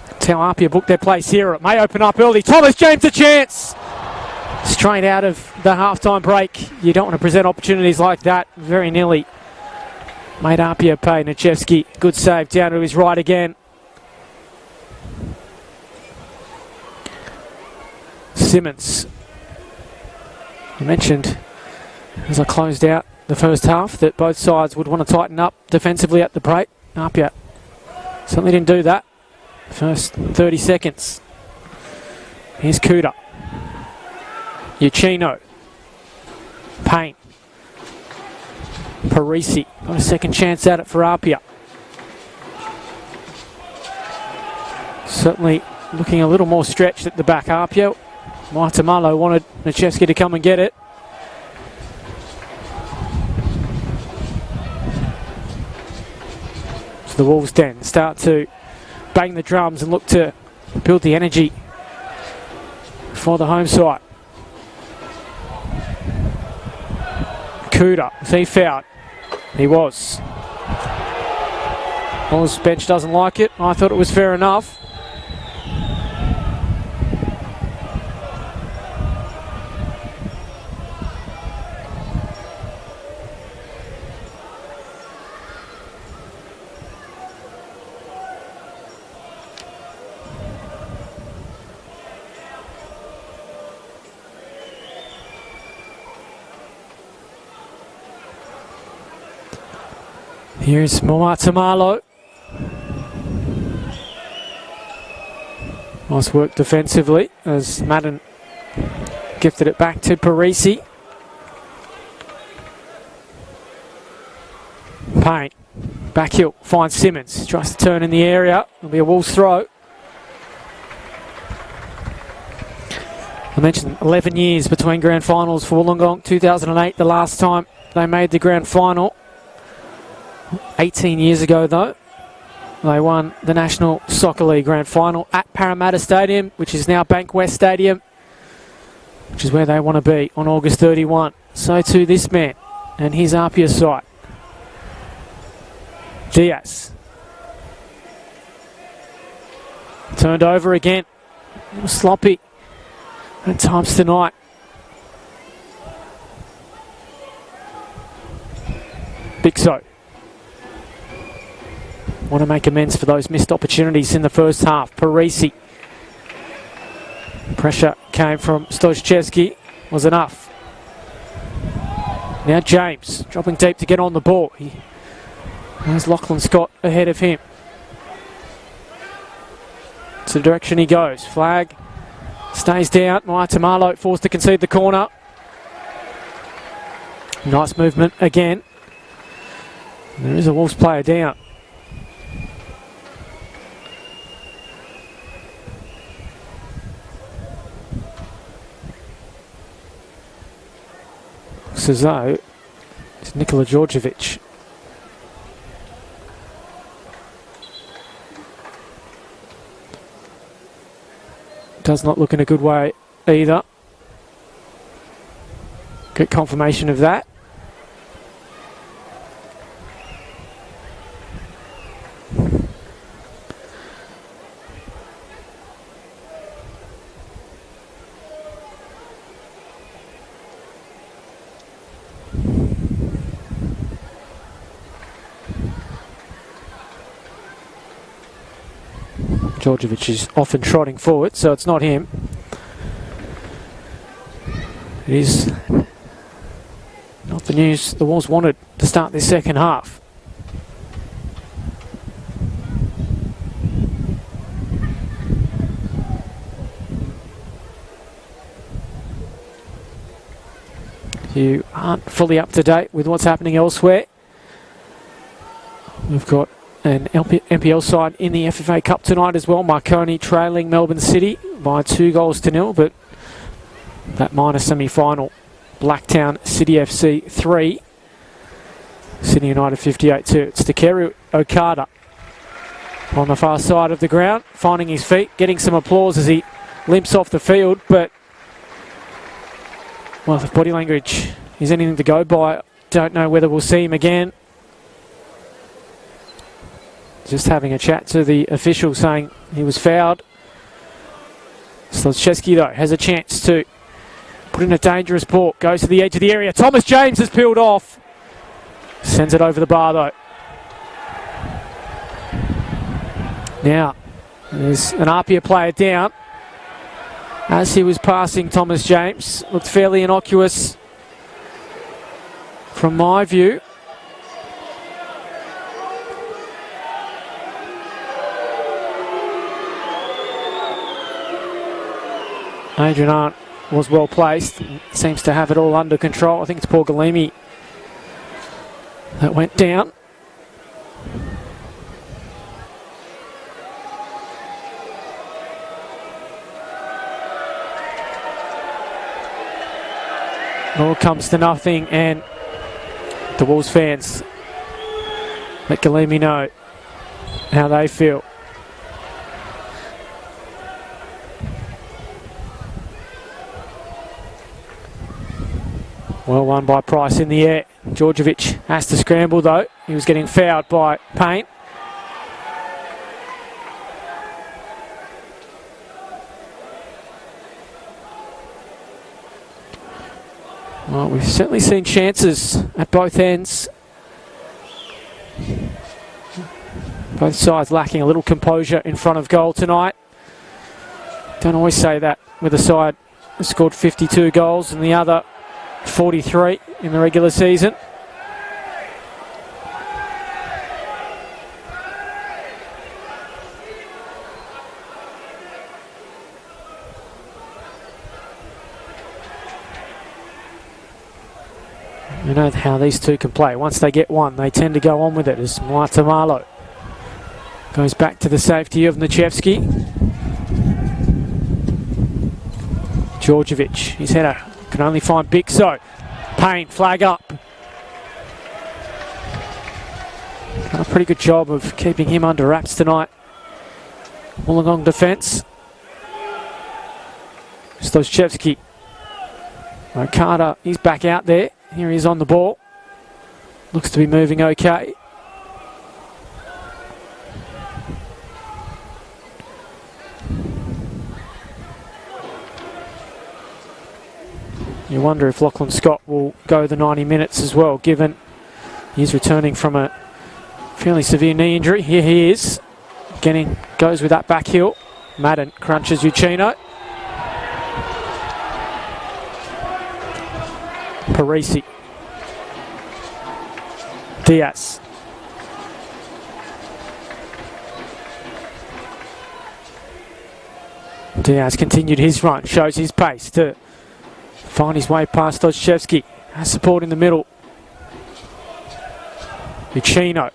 That's how APIA booked their place here. It may open up early. Thomas James a chance! Straight out of the halftime break. You don't want to present opportunities like that. Very nearly made APIA pay. Nachevsky, good save down to his right again. Simmons. I mentioned as I closed out the first half that both sides would want to tighten up defensively at the break. APIA certainly didn't do that. First 30 seconds. Here's Kuda. Uchino. Payne. Parisi. Got a second chance at it for APIA. Certainly looking a little more stretched at the back. APIA. Maitamalo wanted Nachevsky to come and get it. So the Wolves then start to bang the drums and look to build the energy for the home side. Kuda, was he fouled? He was. Wolves bench doesn't like it. I thought it was fair enough. Here's Maitamalo. Nice work defensively as Madden gifted it back to Parisi. Payne. Backheel finds Simmons. Tries to turn in the area. It'll be a Wolves throw. I mentioned 11 years between grand finals for Wollongong. 2008, the last time they made the grand final. 18 years ago, though, they won the National Soccer League Grand Final at Parramatta Stadium, which is now Bankwest Stadium, which is where they want to be on August 31. So too this man and his APIA side. Diaz. Turned over again. A little sloppy at times tonight. Bixo. Want to make amends for those missed opportunities in the first half. Parisi. Pressure came from Stojcevski. Was enough. Now James dropping deep to get on the ball. There's Lachlan Scott ahead of him. It's the direction he goes. Flag stays down. Maitamalo forced to concede the corner. Nice movement again. There is a Wolves player down. Looks as though It's Nikola Djordjevic. Does not look in a good way either. Get confirmation of that. Djordjevic is often trotting forward, so it's not him. It is not the news the Wolves wanted to start this second half. You aren't fully up to date with what's happening elsewhere. We've got an NPL side in the FFA Cup tonight as well. Marconi trailing Melbourne City by 2-0, but that minor semi-final, Blacktown City FC 3, Sydney United 58-2. It's Takeru Okada on the far side of the ground, finding his feet, getting some applause as he limps off the field, but well, if body language is anything to go by, don't know whether we'll see him again. Just having a chat to the official saying he was fouled. Slotchevsky, though, has a chance to put in a dangerous ball. Goes to the edge of the area. Thomas James has peeled off. Sends it over the bar, though. Now, there's an APIA player down. As he was passing Thomas James, looked fairly innocuous from my view. Adrian Arndt was well placed, seems to have it all under control. I think it's Paul Galimi that went down. All comes to nothing, and the Wolves fans let Galimi know how they feel. Well won by Price in the air. Djordjevic has to scramble though. He was getting fouled by Payne. Well, we've certainly seen chances at both ends. Both sides lacking a little composure in front of goal tonight. Don't always say that with a side that scored 52 goals and the other 43 in the regular season. You know how these two can play. Once they get one, they tend to go on with it, as Martamalo goes back to the safety of Nachevsky. Djordjevic, his header can only find Bixo. Payne, flag up. Done a pretty good job of keeping him under wraps tonight. Wollongong defence. Slotchevsky. Okada, he's back out there. Here he is on the ball. Looks to be moving okay. You wonder if Lachlan Scott will go the 90 minutes as well, given he's returning from a fairly severe knee injury. Here he is. Goes with that back heel. Madden crunches Uchino. Parisi. Diaz. Diaz continued his run, shows his pace to find his way past Slotchevsky. Has support in the middle. Uchino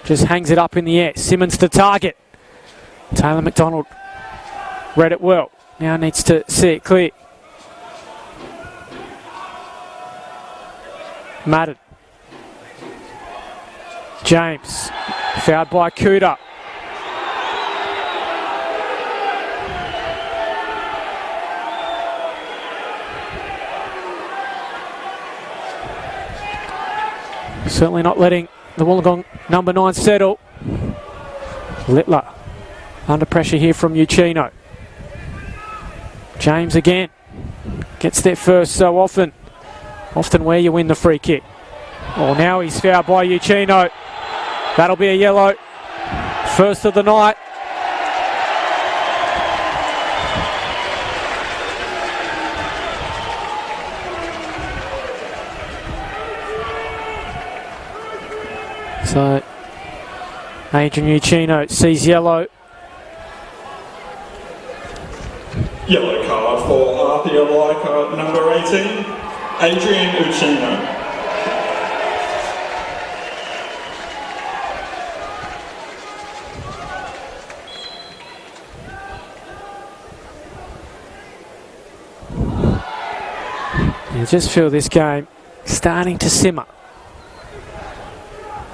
just hangs it up in the air. Simmons to target. Taylor McDonald read it well. Now needs to see it clear. Madden James, fouled by Cooter. Certainly not letting the Wollongong number 9 settle. Littler under pressure here from Uchino. James again. Gets there first so often. Often where you win the free kick. Oh, now he's fouled by Uchino. That'll be a yellow. First of the night. So, Adrian Uchino sees yellow. Yellow card for APIA Leichardt, number 18, Adrian Uchino. You just feel this game starting to simmer.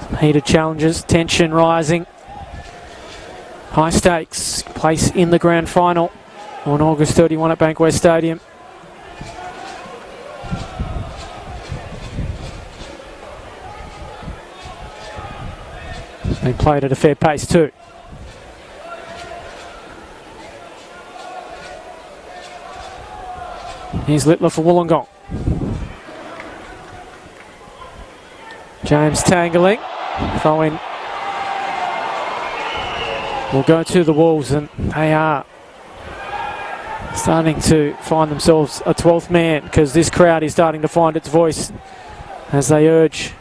Some heated challenges, tension rising. High stakes, place in the grand final on August 31 at Bankwest Stadium. They played at a fair pace too. Here's Littler for Wollongong. James tangling. Throw in. Will go to the Wolves, and they are starting to find themselves a 12th man, because this crowd is starting to find its voice as they urge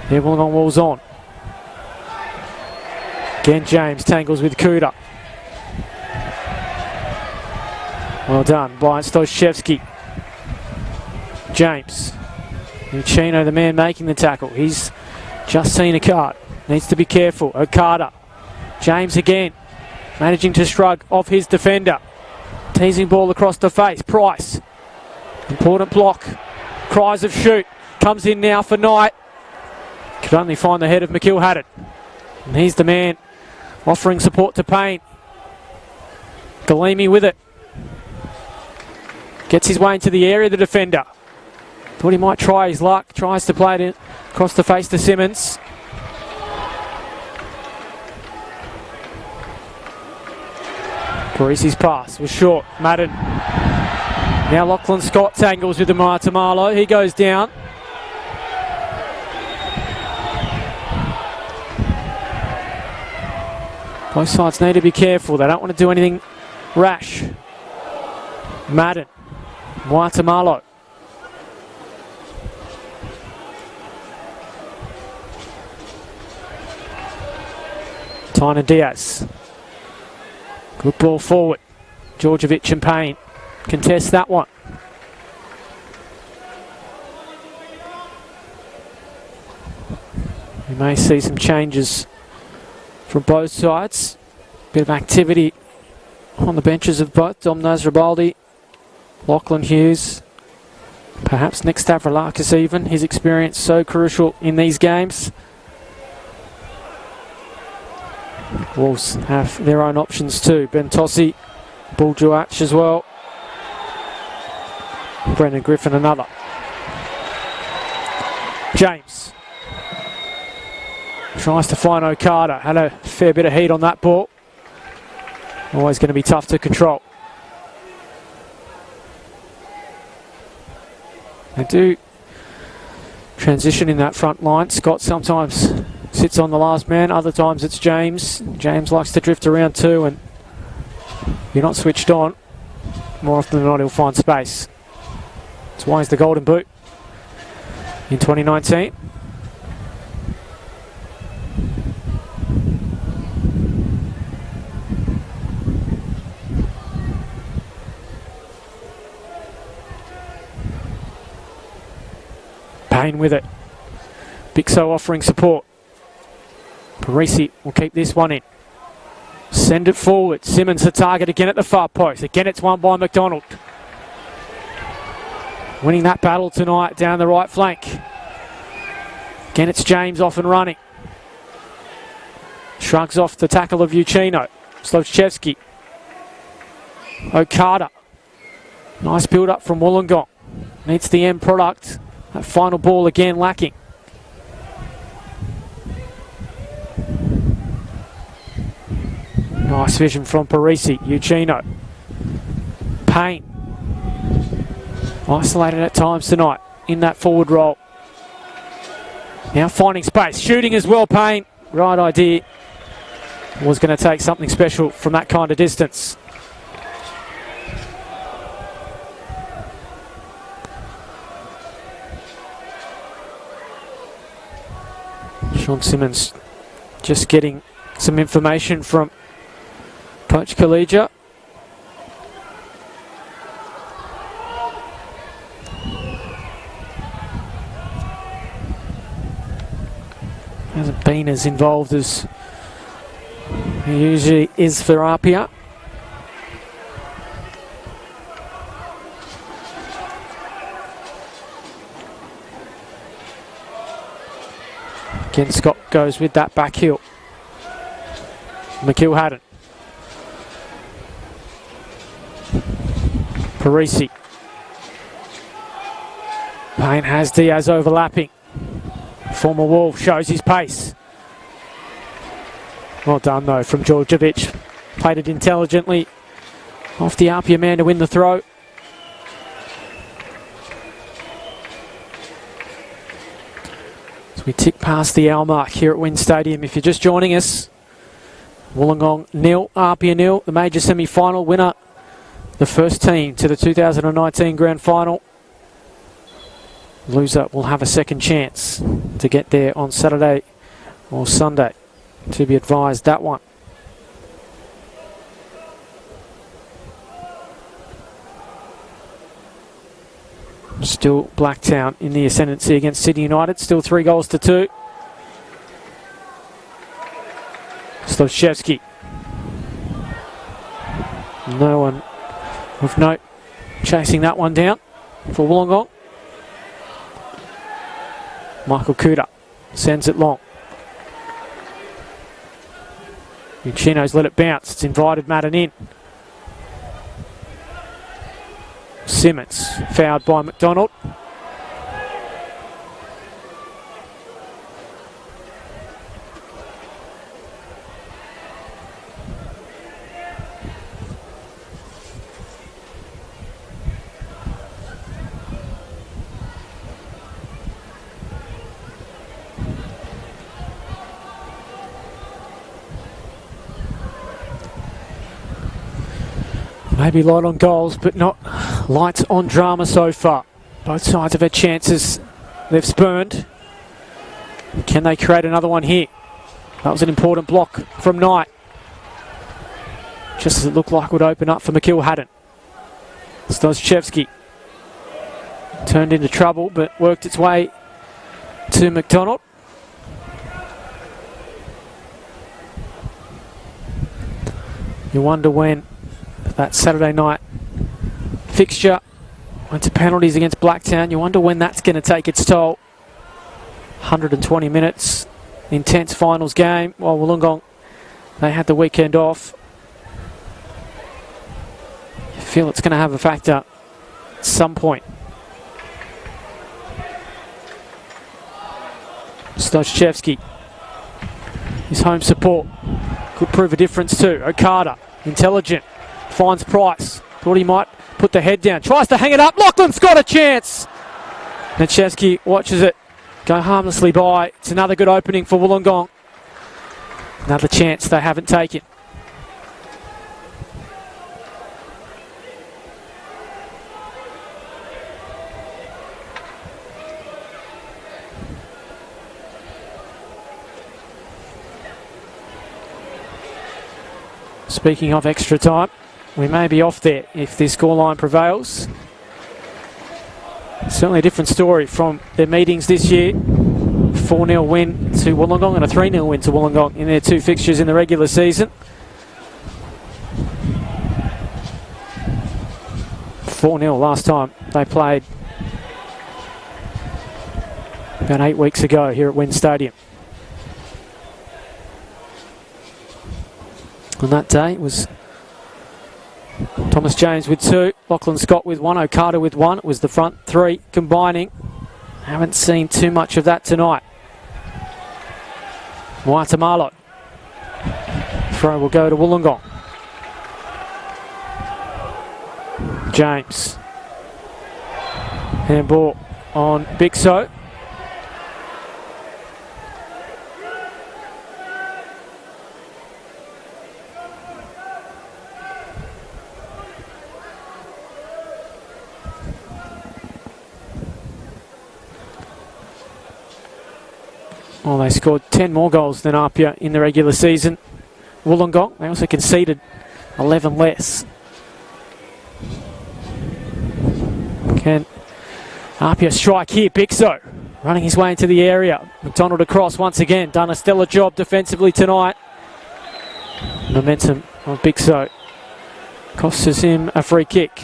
their Wollongong Wolves on. Again, James tangles with Cooter. Well done by Stoshevsky. James. Uchino, the man making the tackle. He's just seen a card. Needs to be careful. Okada. James again. Managing to shrug off his defender. Teasing ball across the face. Price. Important block. Cries of shoot. Comes in now for Knight. Could only find the head of McKill Haddon. And he's the man offering support to Payne. Galimi with it. Gets his way into the area, the defender. Thought he might try his luck. Tries to play it across the face to Simmons. Parisi's pass was short. Madden. Now Lachlan Scott tangles with the Tamalo. He goes down. Both sides need to be careful. They don't want to do anything rash. Madden. Tamalo. Tynan Diaz. Good ball forward. Georgievich and Payne contest that one. We may see some changes from both sides. Bit of activity on the benches of both. Dom Nasrabaldi, Lachlan Hughes, perhaps Nick Stavroulakis even. His experience so crucial in these games. Wolves have their own options too. Ben Tossi, Buljuach as well. Brendan Griffin another. James tries to find Okada. Had a fair bit of heat on that ball. Always going to be tough to control. They do transition in that front line. Scott sometimes sits on the last man, other times it's James. James likes to drift around too, and if you're not switched on, more often than not he'll find space. That's why he's the Golden Boot in 2019. Payne with it. Bixo offering support. Parisi will keep this one in. Send it forward. Simmons the target again at the far post. Again it's won by McDonald. Winning that battle tonight down the right flank. Again it's James off and running. Shrugs off the tackle of Uchino. Slavchevsky. Okada. Nice build up from Wollongong. Needs the end product. That final ball again lacking. Nice vision from Parisi. Uchino. Payne. Isolated at times tonight in that forward roll. Now finding space. Shooting as well, Payne. Right idea. Was going to take something special from that kind of distance. Sean Simmons just getting some information from Coach Khalija. Hasn't been as involved as he usually is for APIA. Again, Scott goes with that back heel. McIlhatton. Parisi. Payne has Diaz overlapping. Former Wolf shows his pace. Well done though from Djordjevic. Played it intelligently. Off the APIA man to win the throw. As we tick past the hour mark here at WIN Stadium. If you're just joining us, Wollongong 0, APIA 0, the major semi-final winner. The first team to the 2019 Grand Final. Loser will have a second chance to get there on Saturday or Sunday. To be advised, that one. Still Blacktown in the ascendancy against Sydney United. Still 3-2. Slavchevsky. No one of note chasing that one down for Wollongong. Michael Kuda sends it long. Uchino's let it bounce. It's invited Madden in. Simmons fouled by McDonald. Maybe light on goals, but not light on drama so far. Both sides have had chances they've spurned. Can they create another one here? That was an important block from Knight. Just as it looked like it would open up for McIlhatton. Stojchevsky turned into trouble, but worked its way to McDonald. You wonder when that Saturday night fixture went to penalties against Blacktown. You wonder when that's going to take its toll. 120 minutes, intense finals game. While Wollongong, they had the weekend off. You feel it's going to have a factor at some point. Stojchevsky, his home support could prove a difference too. Okada, intelligent. Finds Price. Thought he might put the head down. Tries to hang it up. Lachlan's got a chance. Nachevsky watches it go harmlessly by. It's another good opening for Wollongong. Another chance they haven't taken. Speaking of extra time, we may be off there if this scoreline prevails. Certainly a different story from their meetings this year. 4-0 win to Wollongong and a 3-0 win to Wollongong in their two fixtures in the regular season. 4-0 last time they played about 8 weeks ago here at WIN Stadium. On that day, it was Thomas James with 2, Lachlan Scott with 1, Okada with 1. It was the front 3 combining. Haven't seen too much of that tonight. Waitamalo. Throw will go to Wollongong. James. Handball on Bixo. Well, they scored 10 more goals than APIA in the regular season. Wollongong, they also conceded 11 less. Can APIA strike here? Bixo running his way into the area. McDonald across once again. Done a stellar job defensively tonight. Momentum of Bixo costs him a free kick.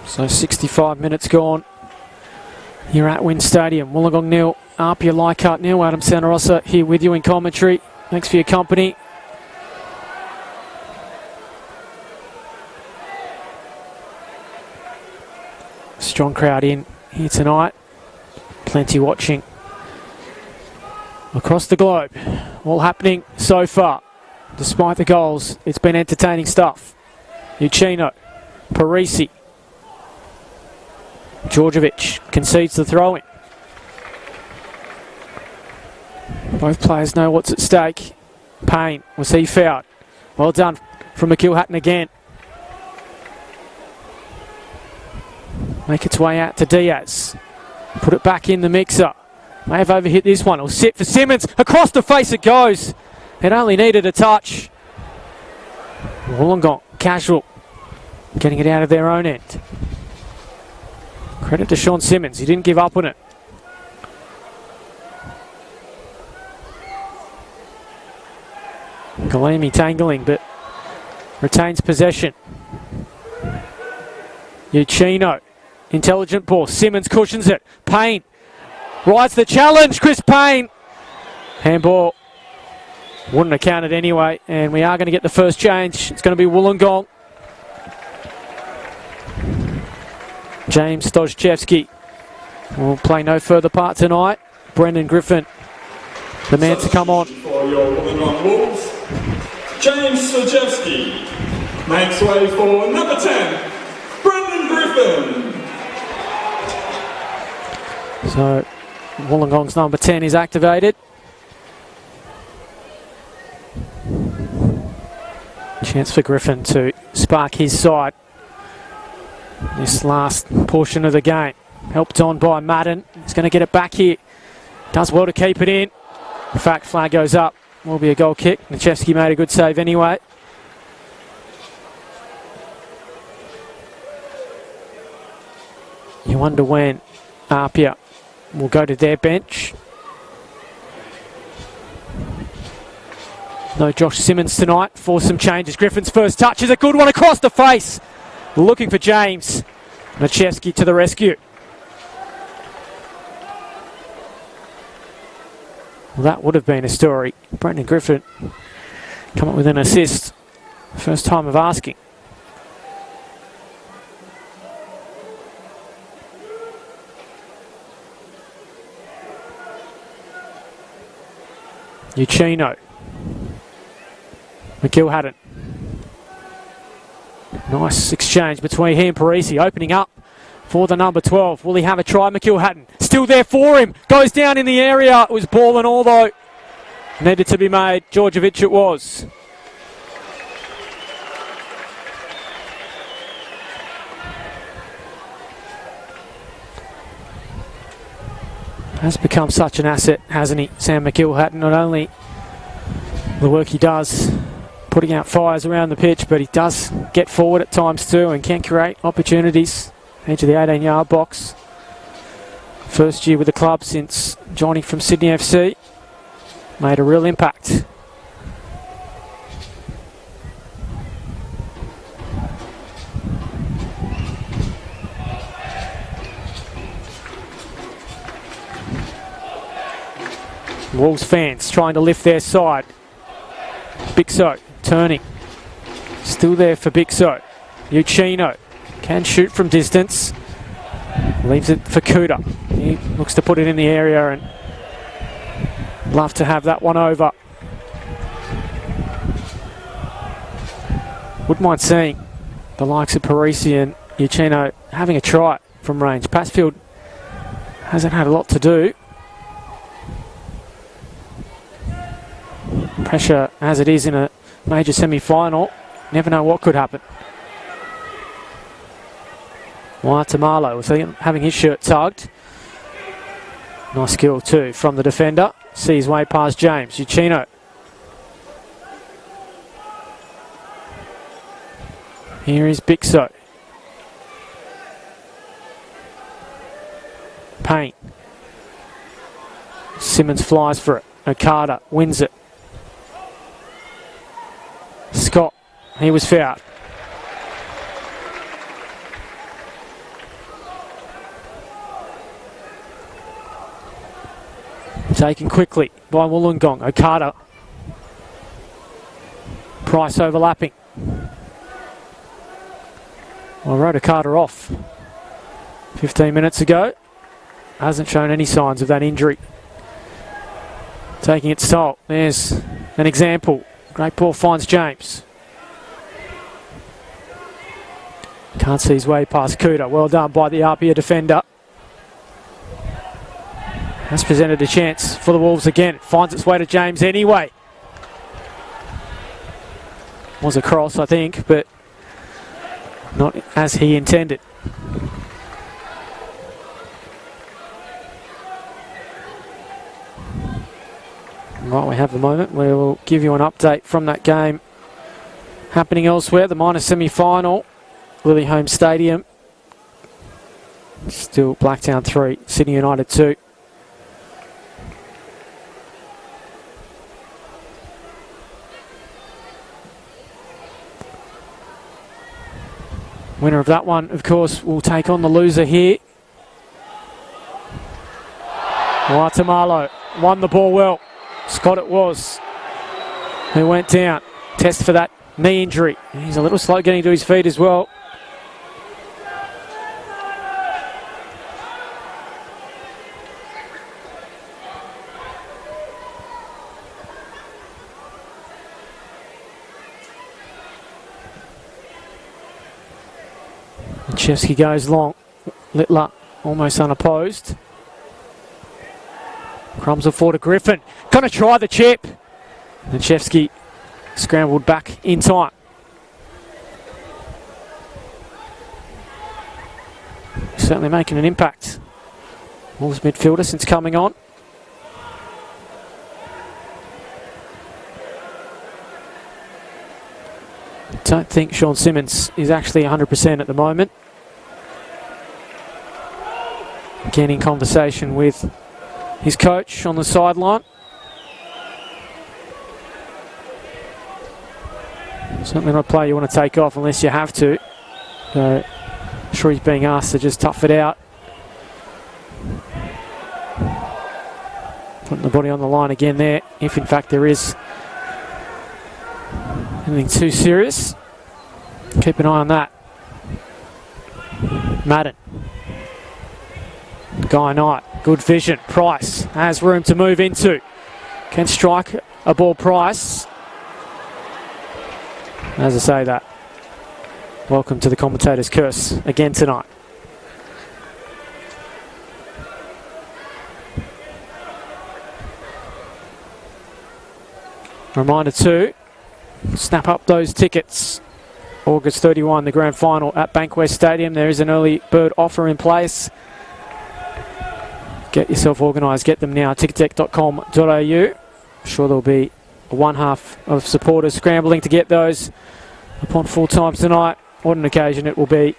So 65 minutes gone here at Wynn Stadium. Wollongong nil, APIA Leichardt nil. Adam Santarossa here with you in commentary. Thanks for your company. Strong crowd in here tonight. Plenty watching across the globe. All happening so far. Despite the goals, it's been entertaining stuff. Uchino, Parisi. Djordjevic concedes the throw-in. Both players know what's at stake. Payne, was he fouled? Well done from McIlhatton again. Make its way out to Diaz. Put it back in the mixer. May have overhit this one. It'll sit for Simmons. Across the face it goes. It only needed a touch. Wollongong, casual. Getting it out of their own end. Credit to Sean Simmons, he didn't give up on it. Galimi tangling, but retains possession. Uchino, intelligent ball. Simmons cushions it. Payne rides the challenge. Chris Payne. Handball. Wouldn't have counted anyway, and we are going to get the first change. It's going to be Wollongong. James Stojczewski will play no further part tonight. Brendan Griffin, the man to come on. For your Wollongong Wolves, James Stojczewski makes way for number 10, Brendan Griffin. So Wollongong's number 10 is activated. Chance for Griffin to spark his side. This last portion of the game, helped on by Madden. He's going to get it back here. Does well to keep it in. In fact, flag goes up. Will be a goal kick. Nichevsky made a good save anyway. You wonder when APIA will go to their bench. No Josh Simmons tonight. Force some changes. Griffin's first touch is a good one across the face. Looking for James. Nichevsky to the rescue. Well, that would have been a story. Brendan Griffin come up with an assist. First time of asking. Uchino. McIlhatton. Nice exchange between he and Parisi, opening up for the number 12. Will he have a try? McIlhatton still there for him. Goes down in the area. It was ball and all though. Needed to be made. Djordjevic it was. Has become such an asset, hasn't he, Sam McIlhatton? Not only the work he does putting out fires around the pitch, but he does get forward at times too and can create opportunities. Edge of the 18-yard box. First year with the club since joining from Sydney FC. made a real impact. Wolves fans trying to lift their side. Bixo turning. Still there for Bixo. Uchino can shoot from distance. Leaves it for Kuda. He looks to put it in the area and love to have that one over. Wouldn't mind seeing the likes of Parisi and Uchino having a try from range. Passfield hasn't had a lot to do. Pressure as it is in a major semi-final. Never know what could happen. Tamalo was having his shirt tugged. Nice skill too from the defender. Sees way past James. Uchino. Here is Bixo. Payne. Simmons flies for it. Okada wins it. Scott. He was fouled. Taken quickly by Wollongong. Okada. Price overlapping. Well, I wrote Okada off 15 minutes ago. Hasn't shown any signs of that injury. Taking its toll. There's an example. Great ball finds James. Can't see his way past Kuda. Well done by the APIA defender. Has presented a chance for the Wolves again. Finds its way to James anyway. Was a cross, I think, but not as he intended. Right, we have a moment where we'll give you an update from that game happening elsewhere. The minor semi-final, Lily Home Stadium. Still Blacktown 3, Sydney United 2. Winner of that one, of course, will take on the loser here. Tamalo won the ball well. Scott it was who went down. Test for that knee injury. He's a little slow getting to his feet as well. Chevsky goes long. Littler almost unopposed. Crumbs will fall to Griffin. Gonna try the chip. And Chevsky scrambled back in time. Certainly making an impact. Wolves midfielder since coming on. Don't think Sean Simmons is actually 100% at the moment. Again in conversation with his coach on the sideline. Certainly not a player you want to take off unless you have to. So I'm sure he's being asked to just tough it out. Putting the body on the line again there, if in fact there is anything too serious. Keep an eye on that. Madden. Guy Knight, good vision. Price has room to move into. Can strike a ball, Price. As I say that, welcome to the commentator's curse again tonight. Reminder too, snap up those tickets. August 31, the grand final at Bankwest Stadium. There is an early bird offer in place. Get yourself organised, get them now, tickettech.com.au. I'm sure there'll be one half of supporters scrambling to get those upon full time tonight. What an occasion it will be.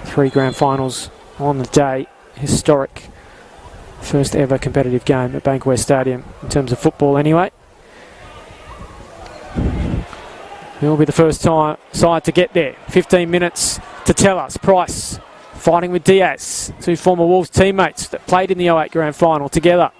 3 grand finals on the day. Historic First ever competitive game at Bankwest Stadium in terms of football anyway. It will be the first side to get there. 15 minutes to tell us. Price fighting with Diaz, two former Wolves teammates that played in the 08 Grand Final together.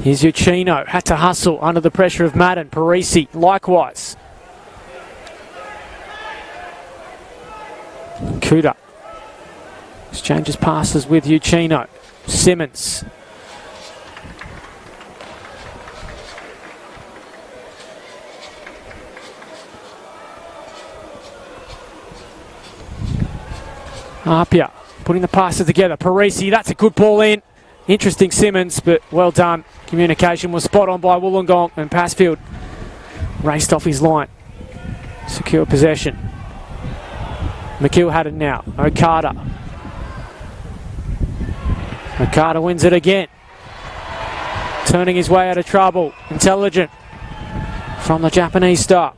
Here's Uchino, had to hustle under the pressure of Madden. Parisi, likewise. Kuda exchanges passes with Uchino. Simmons. APIA putting the passes together. Parisi, that's a good ball in. Interesting Simmons, but well done. Communication was spot on by Wollongong, and Passfield raced off his line. Secure possession. McKeown now. Okada. Okada wins it again. Turning his way out of trouble. Intelligent from the Japanese star.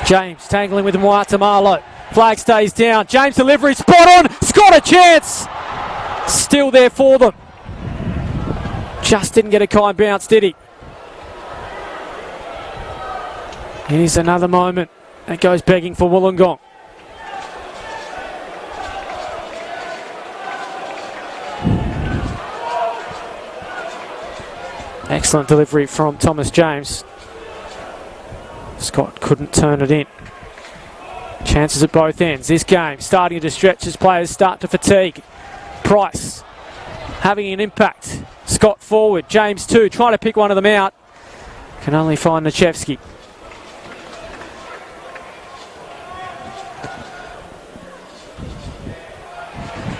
James tangling with Moatamalo. Flag stays down. James delivery spot on. Scott a chance. Still there for them. Just didn't get a kind bounce, did he? Here's another moment that goes begging for Wollongong. Excellent delivery from Thomas James. Scott couldn't turn it in. Chances at both ends. This game starting to stretch as players start to fatigue. Price having an impact. Scott forward. James too, trying to pick one of them out. Can only find Nichevsky.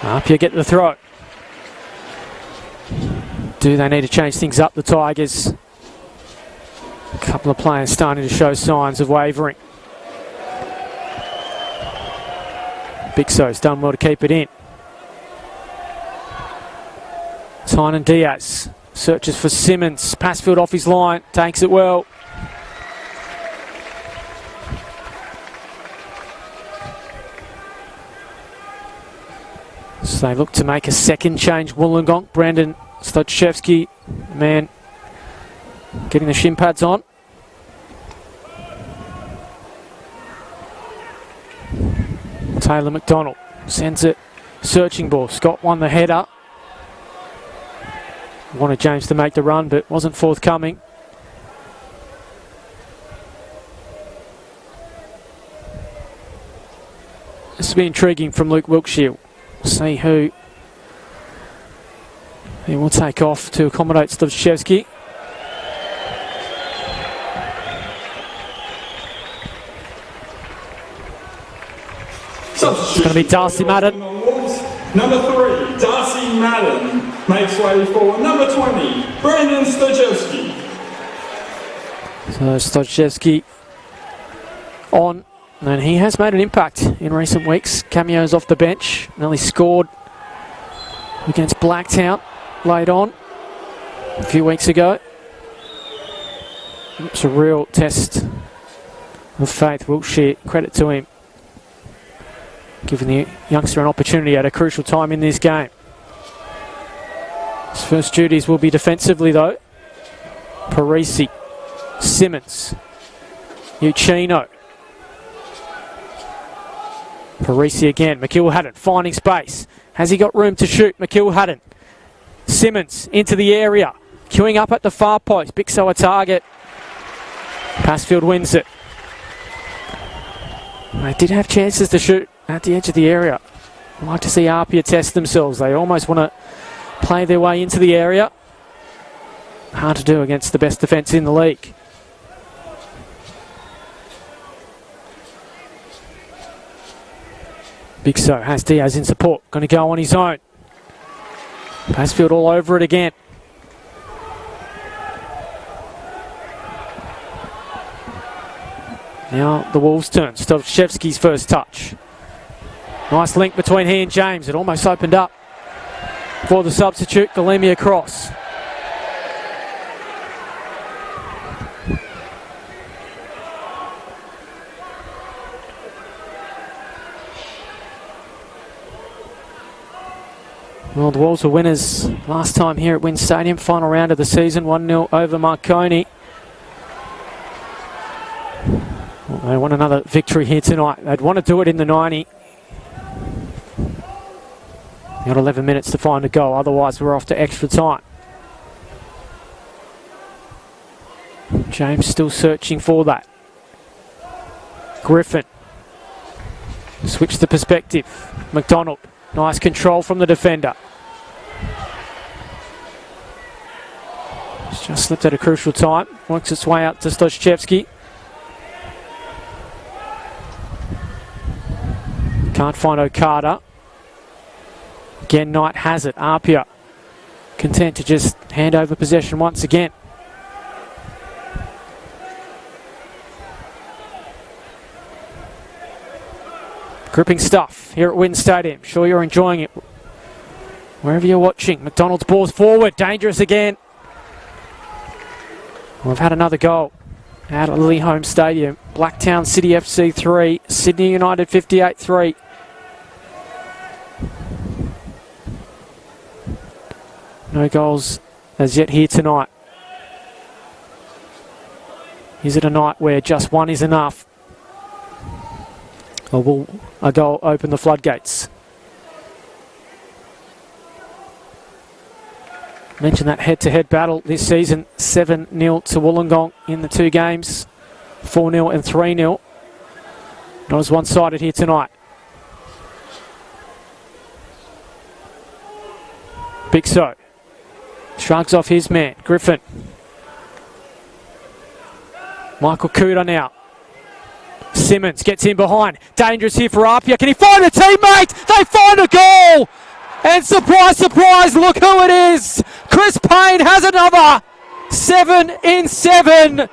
APIA get the throw. Do they need to change things up, the Tigers? A couple of players starting to show signs of wavering. Bixo's done well to keep it in. Tynan Diaz searches for Simmons. Passfield off his line, takes it well. So they look to make a second change. Wollongong, Brandon Stochevsky, man, getting the shin pads on. Taylor McDonald sends it, searching ball. Scott won the header. Wanted James to make the run, but wasn't forthcoming. This will be intriguing from Luke Wilkshire. See who he will take off to accommodate Stochevsky. It's going to be Darcy Madden. Number 3, Darcy Madden makes way for number 20, Brandon Stochevsky. So Stochevsky on, and he has made an impact in recent weeks. Cameos off the bench, nearly scored against Blacktown late on a few weeks ago. It's a real test of faith. Wilkshire, credit to him, giving the youngster an opportunity at a crucial time in this game. His first duties will be defensively though. Parisi, Simmons, Uchino. Parisi again, McKeown finding space. Has he got room to shoot? McKeown. Simmons into the area, queuing up at the far post. Bixo a target. Passfield wins it. They did have chances to shoot at the edge of the area. I'd like to see APIA test themselves. They almost want to play their way into the area. Hard to do against the best defence in the league. Bixo has Diaz in support. Going to go on his own. Passfield all over it again. Now the Wolves' turn. Stochevsky's first touch. Nice link between he and James. It almost opened up for the substitute. Galemi across. Well, the Wolves were winners last time here at Wynn Stadium. Final round of the season, 1-0 over Marconi. Well, they want another victory here tonight. They'd want to do it in the 90. Got 11 minutes to find a goal, otherwise we're off to extra time. James still searching for that. Griffin. Switch the perspective. McDonald. Nice control from the defender. It's just slipped at a crucial time. Works its way out to Stoshchevsky. Can't find Okada. Again, Knight has it. Apia content to just hand over possession once again. Gripping stuff here at Wynn Stadium. Sure you're enjoying it wherever you're watching. McDonald's balls forward. Dangerous again. We've had another goal out at Lily Home Stadium. Blacktown City FC 3. Sydney United 58-3. No goals as yet here tonight. Is it a night where just one is enough? Or will a goal open the floodgates? Mentioned that head-to-head battle this season. 7-0 to Wollongong in the two games. 4-0 and 3-0. Not as one-sided here tonight. Big So. Shrugs off his man. Griffin. Michael Kuda now. Simmons gets in behind. Dangerous here for Apia. Can he find a teammate? They find a goal! And surprise, surprise, look who it is! Chris Payne has another! 7 in 7.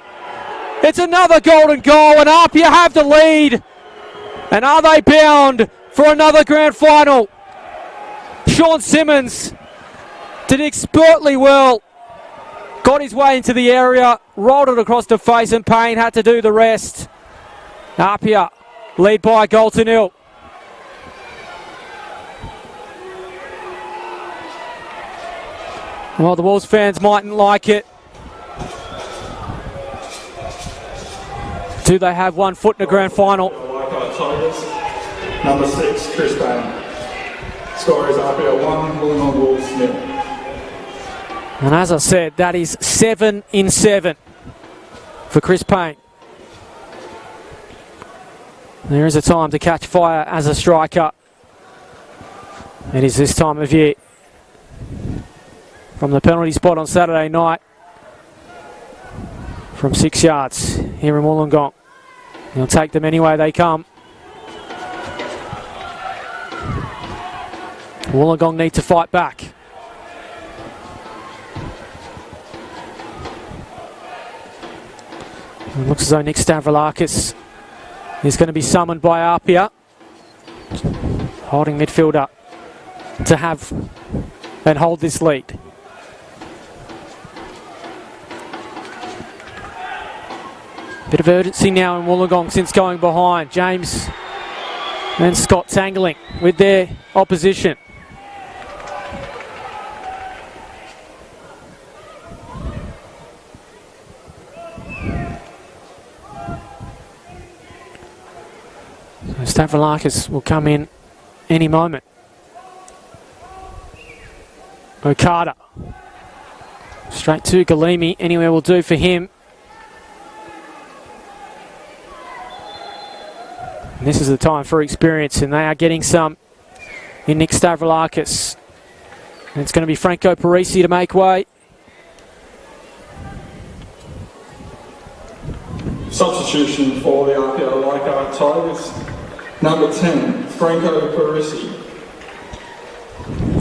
It's another golden goal, and Apia have the lead. And are they bound for another grand final? Sean Simmons did expertly well. Got his way into the area, rolled it across the face, and Payne had to do the rest. Apia lead by a goal to nil. Well, the Wolves fans mightn't like it. Do they have one foot in the grand final? Number 6, Chris Payne. Score is APIA 1, Woolongong Wolves 0. And as I said, that is 7 in 7 for Chris Payne. There is a time to catch fire as a striker. It is this time of year. From the penalty spot on Saturday night, from 6 yards here in Wollongong. He'll take them any way they come. Wollongong need to fight back. It looks as though Nick Stavroulakis is going to be summoned by Apia. Holding midfielder to have and hold this lead. Bit of urgency now in Wollongong since going behind. James and Scott tangling with their opposition. So Stavroulakis will come in any moment. Okada. Straight to Galemi. Anywhere will do for him. And this is the time for experience, and they are getting some in Nick Stavroulakis. And it's going to be Franco Parisi to make way. Substitution for the APIA Leichardt Tigers. Number 10, Franco Parisi.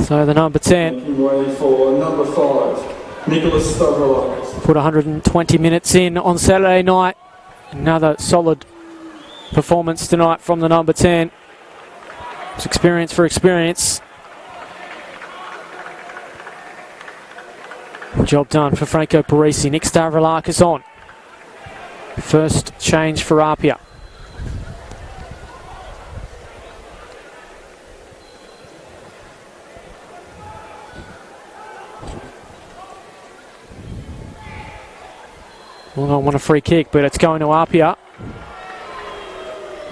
So the number 10. Making way for number 5, Nicholas Stavroulakis. Put 120 minutes in on Saturday night. Another solid performance tonight from the number 10. It's experience for experience. Job done for Franco Parisi. Nick Stavroulakis on. First change for APIA. Wollongong want a free kick, but it's going to APIA.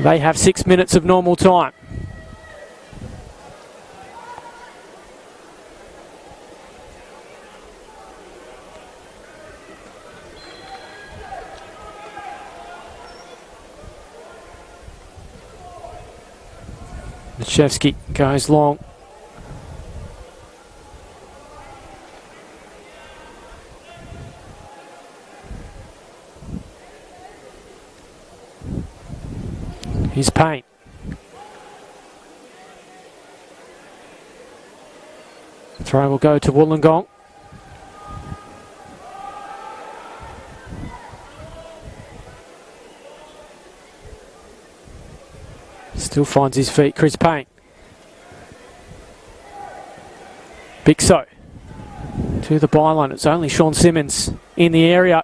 They have 6 minutes of normal time. Machevsky goes long. Here's Payne. Throw will go to Wollongong. Still finds his feet, Chris Payne. Bixo to the byline. It's only Sean Simmons in the area.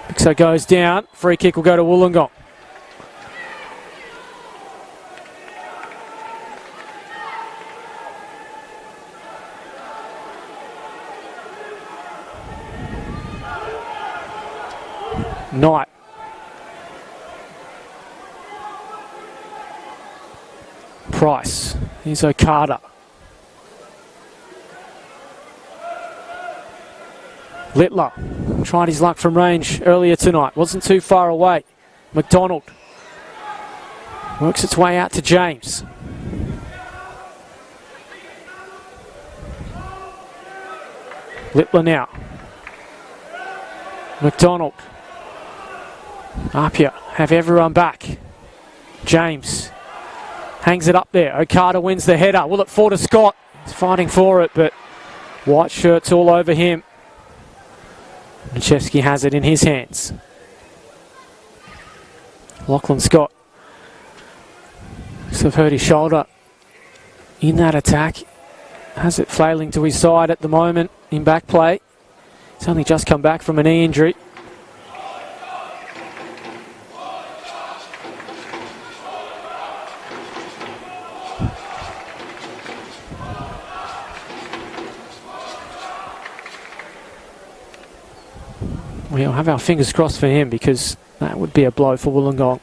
Bixo goes down. Free kick will go to Wollongong. Knight. Price. Here's Okada. Littler tried his luck from range earlier tonight. Wasn't too far away. McDonald works its way out to James. Littler now. McDonald. APIA have everyone back. James hangs it up there. Okada wins the header. Will it fall to Scott? He's fighting for it, but white shirts all over him. Machevsky has it in his hands. Lachlan Scott must have hurt his shoulder in that attack. Has it flailing to his side at the moment in back play. He's only just come back from a knee injury. We'll have our fingers crossed for him, because that would be a blow for Wollongong.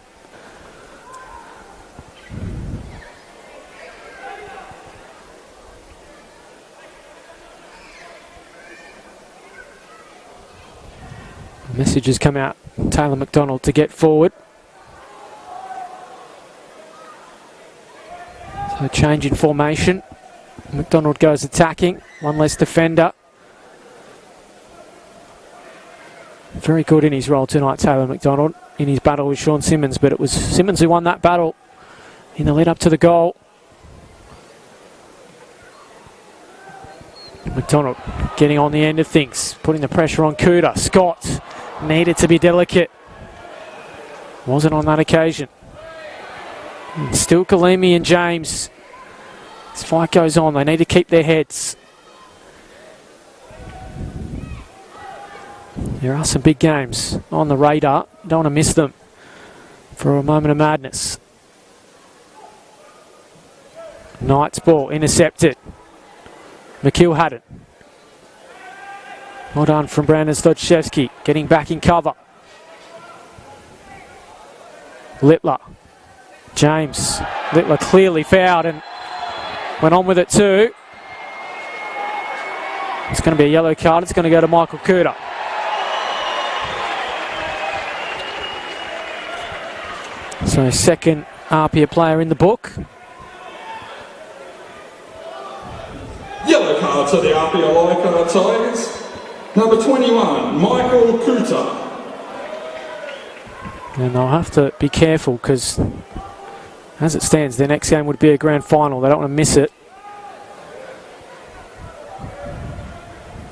Messages come out. Taylor McDonald to get forward. So change in formation. McDonald goes attacking. One less defender. Very good in his role tonight, Taylor McDonald, in his battle with Sean Simmons, but it was Simmons who won that battle in the lead up to the goal. McDonald getting on the end of things, putting the pressure on Kuda. Scott needed to be delicate. Wasn't on that occasion. And still Kalimi and James. This fight goes on. They need to keep their heads. There are some big games on the radar. You don't want to miss them for a moment of madness. Knight's ball intercepted. McKeel had it. Well done from Brandon Stodszewski, getting back in cover. Littler. James. Littler clearly fouled and went on with it too. It's going to be a yellow card. It's going to go to Michael Kuda. So second APIA player in the book. Yellow card to the APIA Leichardt Tigers. Number 21, Michael Kuta. And they'll have to be careful, because as it stands, their next game would be a grand final. They don't want to miss it.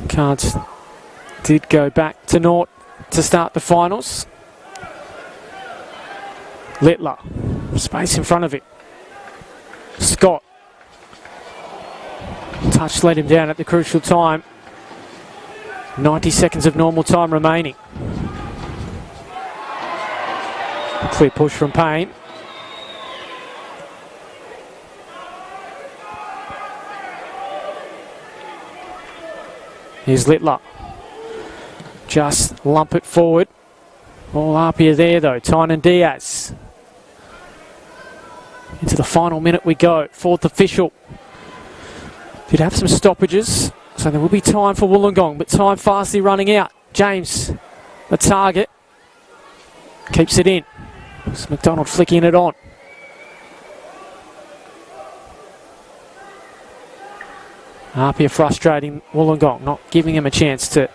Cards did go back to naught to start the finals. Littler, space in front of him. Scott. Touch let him down at the crucial time. 90 seconds of normal time remaining. Clear push from Payne. Here's Littler. Just lump it forward. All APIA there though. Tynan Diaz. Into the final minute we go. Fourth official. Did have some stoppages, so there will be time for Wollongong, but time fastly running out. James, the target. Keeps it in. It's McDonald flicking it on. APIA frustrating Wollongong, not giving him a chance to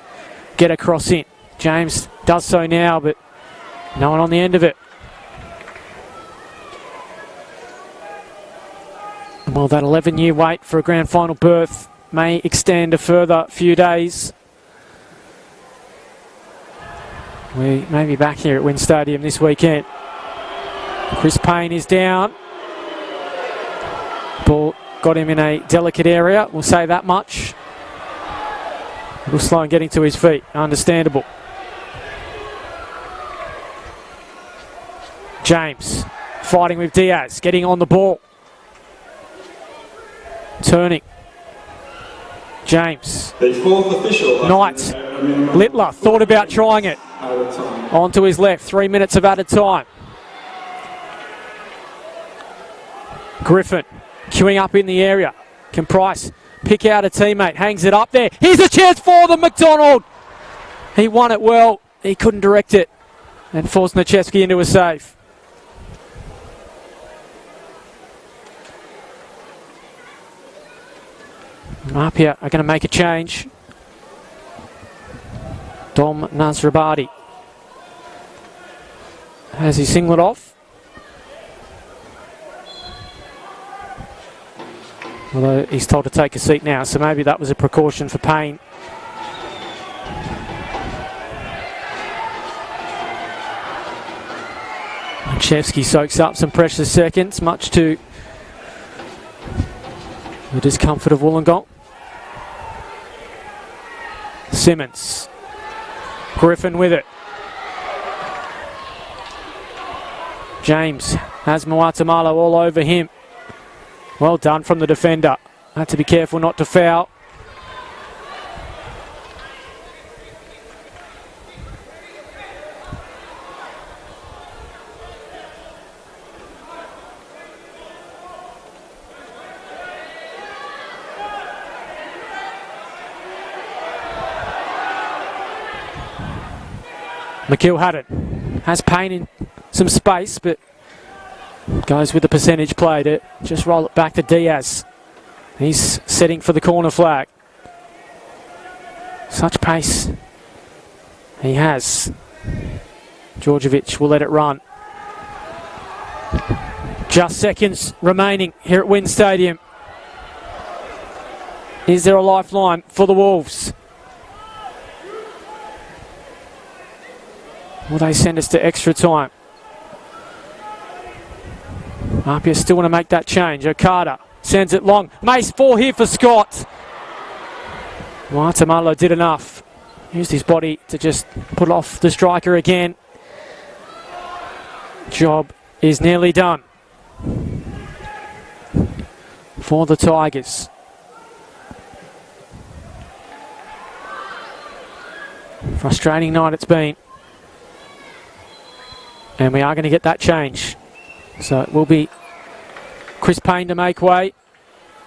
get across in. James does so now, but no one on the end of it. Well, that 11-year wait for a grand final berth may extend a further few days. We may be back here at Wynn Stadium this weekend. Chris Payne is down. Ball got him in a delicate area, we'll say that much. A little slow in getting to his feet, understandable. James fighting with Diaz, getting on the ball. Turning. James. The fourth official. Knight. Littler thought about trying it. On to his left. 3 minutes of added time. Griffin queuing up in the area. Can Price pick out a teammate? Hangs it up there. Here's a chance for them. McDonald. He won it well. He couldn't direct it. And forced Nechevsky into a save. APIA are going to make a change. Dom Nasrabadi has his singlet off. Although he's told to take a seat now, so maybe that was a precaution for Payne. Nechevsky soaks up some precious seconds, much to the discomfort of Wollongong. Simmons. Griffin with it. James has Muatamalo all over him. Well done from the defender. Had to be careful not to foul. McKill had it. Has Payne in some space, but goes with the percentage play to just roll it back to Diaz. He's setting for the corner flag. Such pace he has. Djordjevic will let it run. Just seconds remaining here at Wynn Stadium. Is there a lifeline for the Wolves? Will they send us to extra time? APIA still want to make that change. Okada sends it long. Mace 4 here for Scott. Tamalo did enough. Used his body to just put off the striker again. Job is nearly done for the Tigers. Frustrating night it's been. And we are going to get that change. So it will be Chris Payne to make way.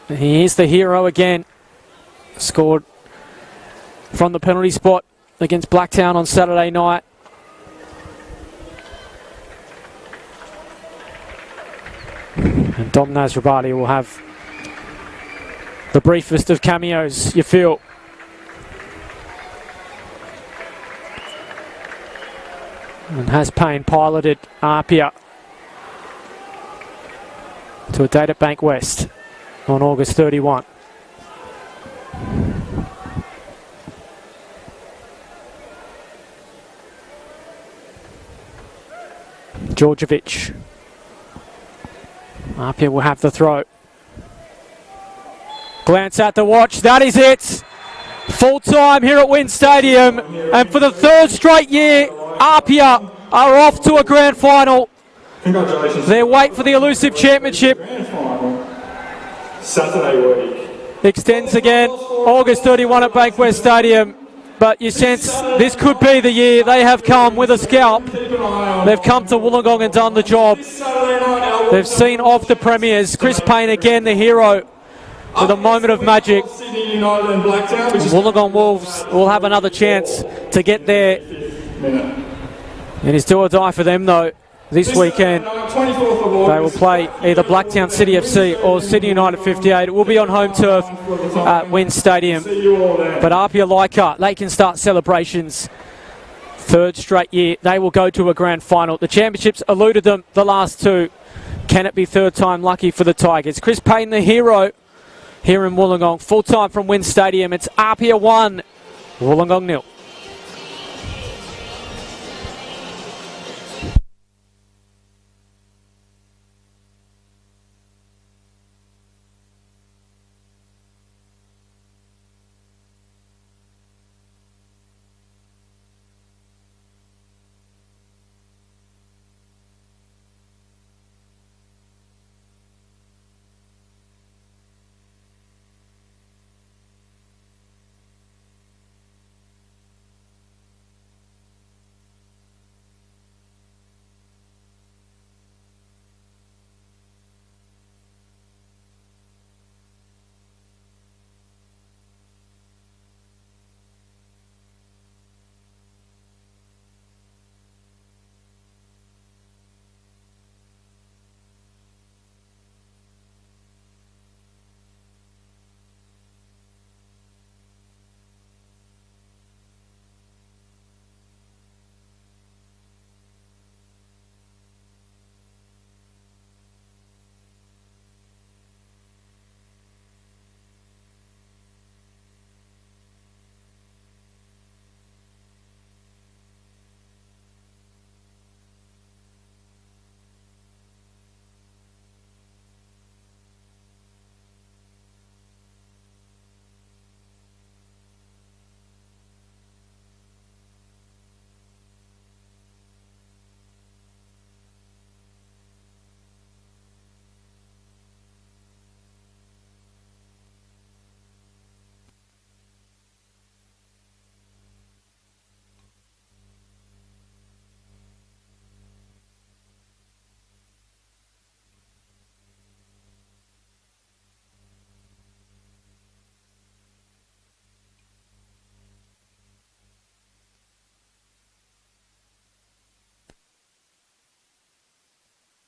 He is the hero again. Scored from the penalty spot against Blacktown on Saturday night. And Dom Nasrabadi will have the briefest of cameos, you feel. And has Payne piloted APIA to a date at Bank West on August 31. Djordjevic. APIA will have the throw. Glance at the watch. That is it. Full time here at Wynn Stadium. And for the third straight year, APIA are off to a grand final. Congratulations. Their wait for the elusive championship Grand final. Saturday week. extends again. August 31 at Bankwest Stadium. But you sense this could be the year. They have come with a scalp. Keep an eye on. They've come to Wollongong and done the job. Saturday night, Albert. They've seen off the premiers. Chris Payne again, the hero, with a moment of magic. Sydney United and Blacktown, which is Wollongong Wolves will have another chance to get there. minute. It is do or die for them though this weekend. 24th of August. They will play either Blacktown City FC or Sydney United 58. It will be on home turf at Wynn Stadium. See you all there. But APIA Leichardt, they can start celebrations. Third straight year, they will go to a grand final. The championships eluded them the last two. Can it be third time lucky for the Tigers? Chris Payne, the hero, here in Wollongong. Full time from Wynn Stadium. It's APIA 1, Wollongong 0.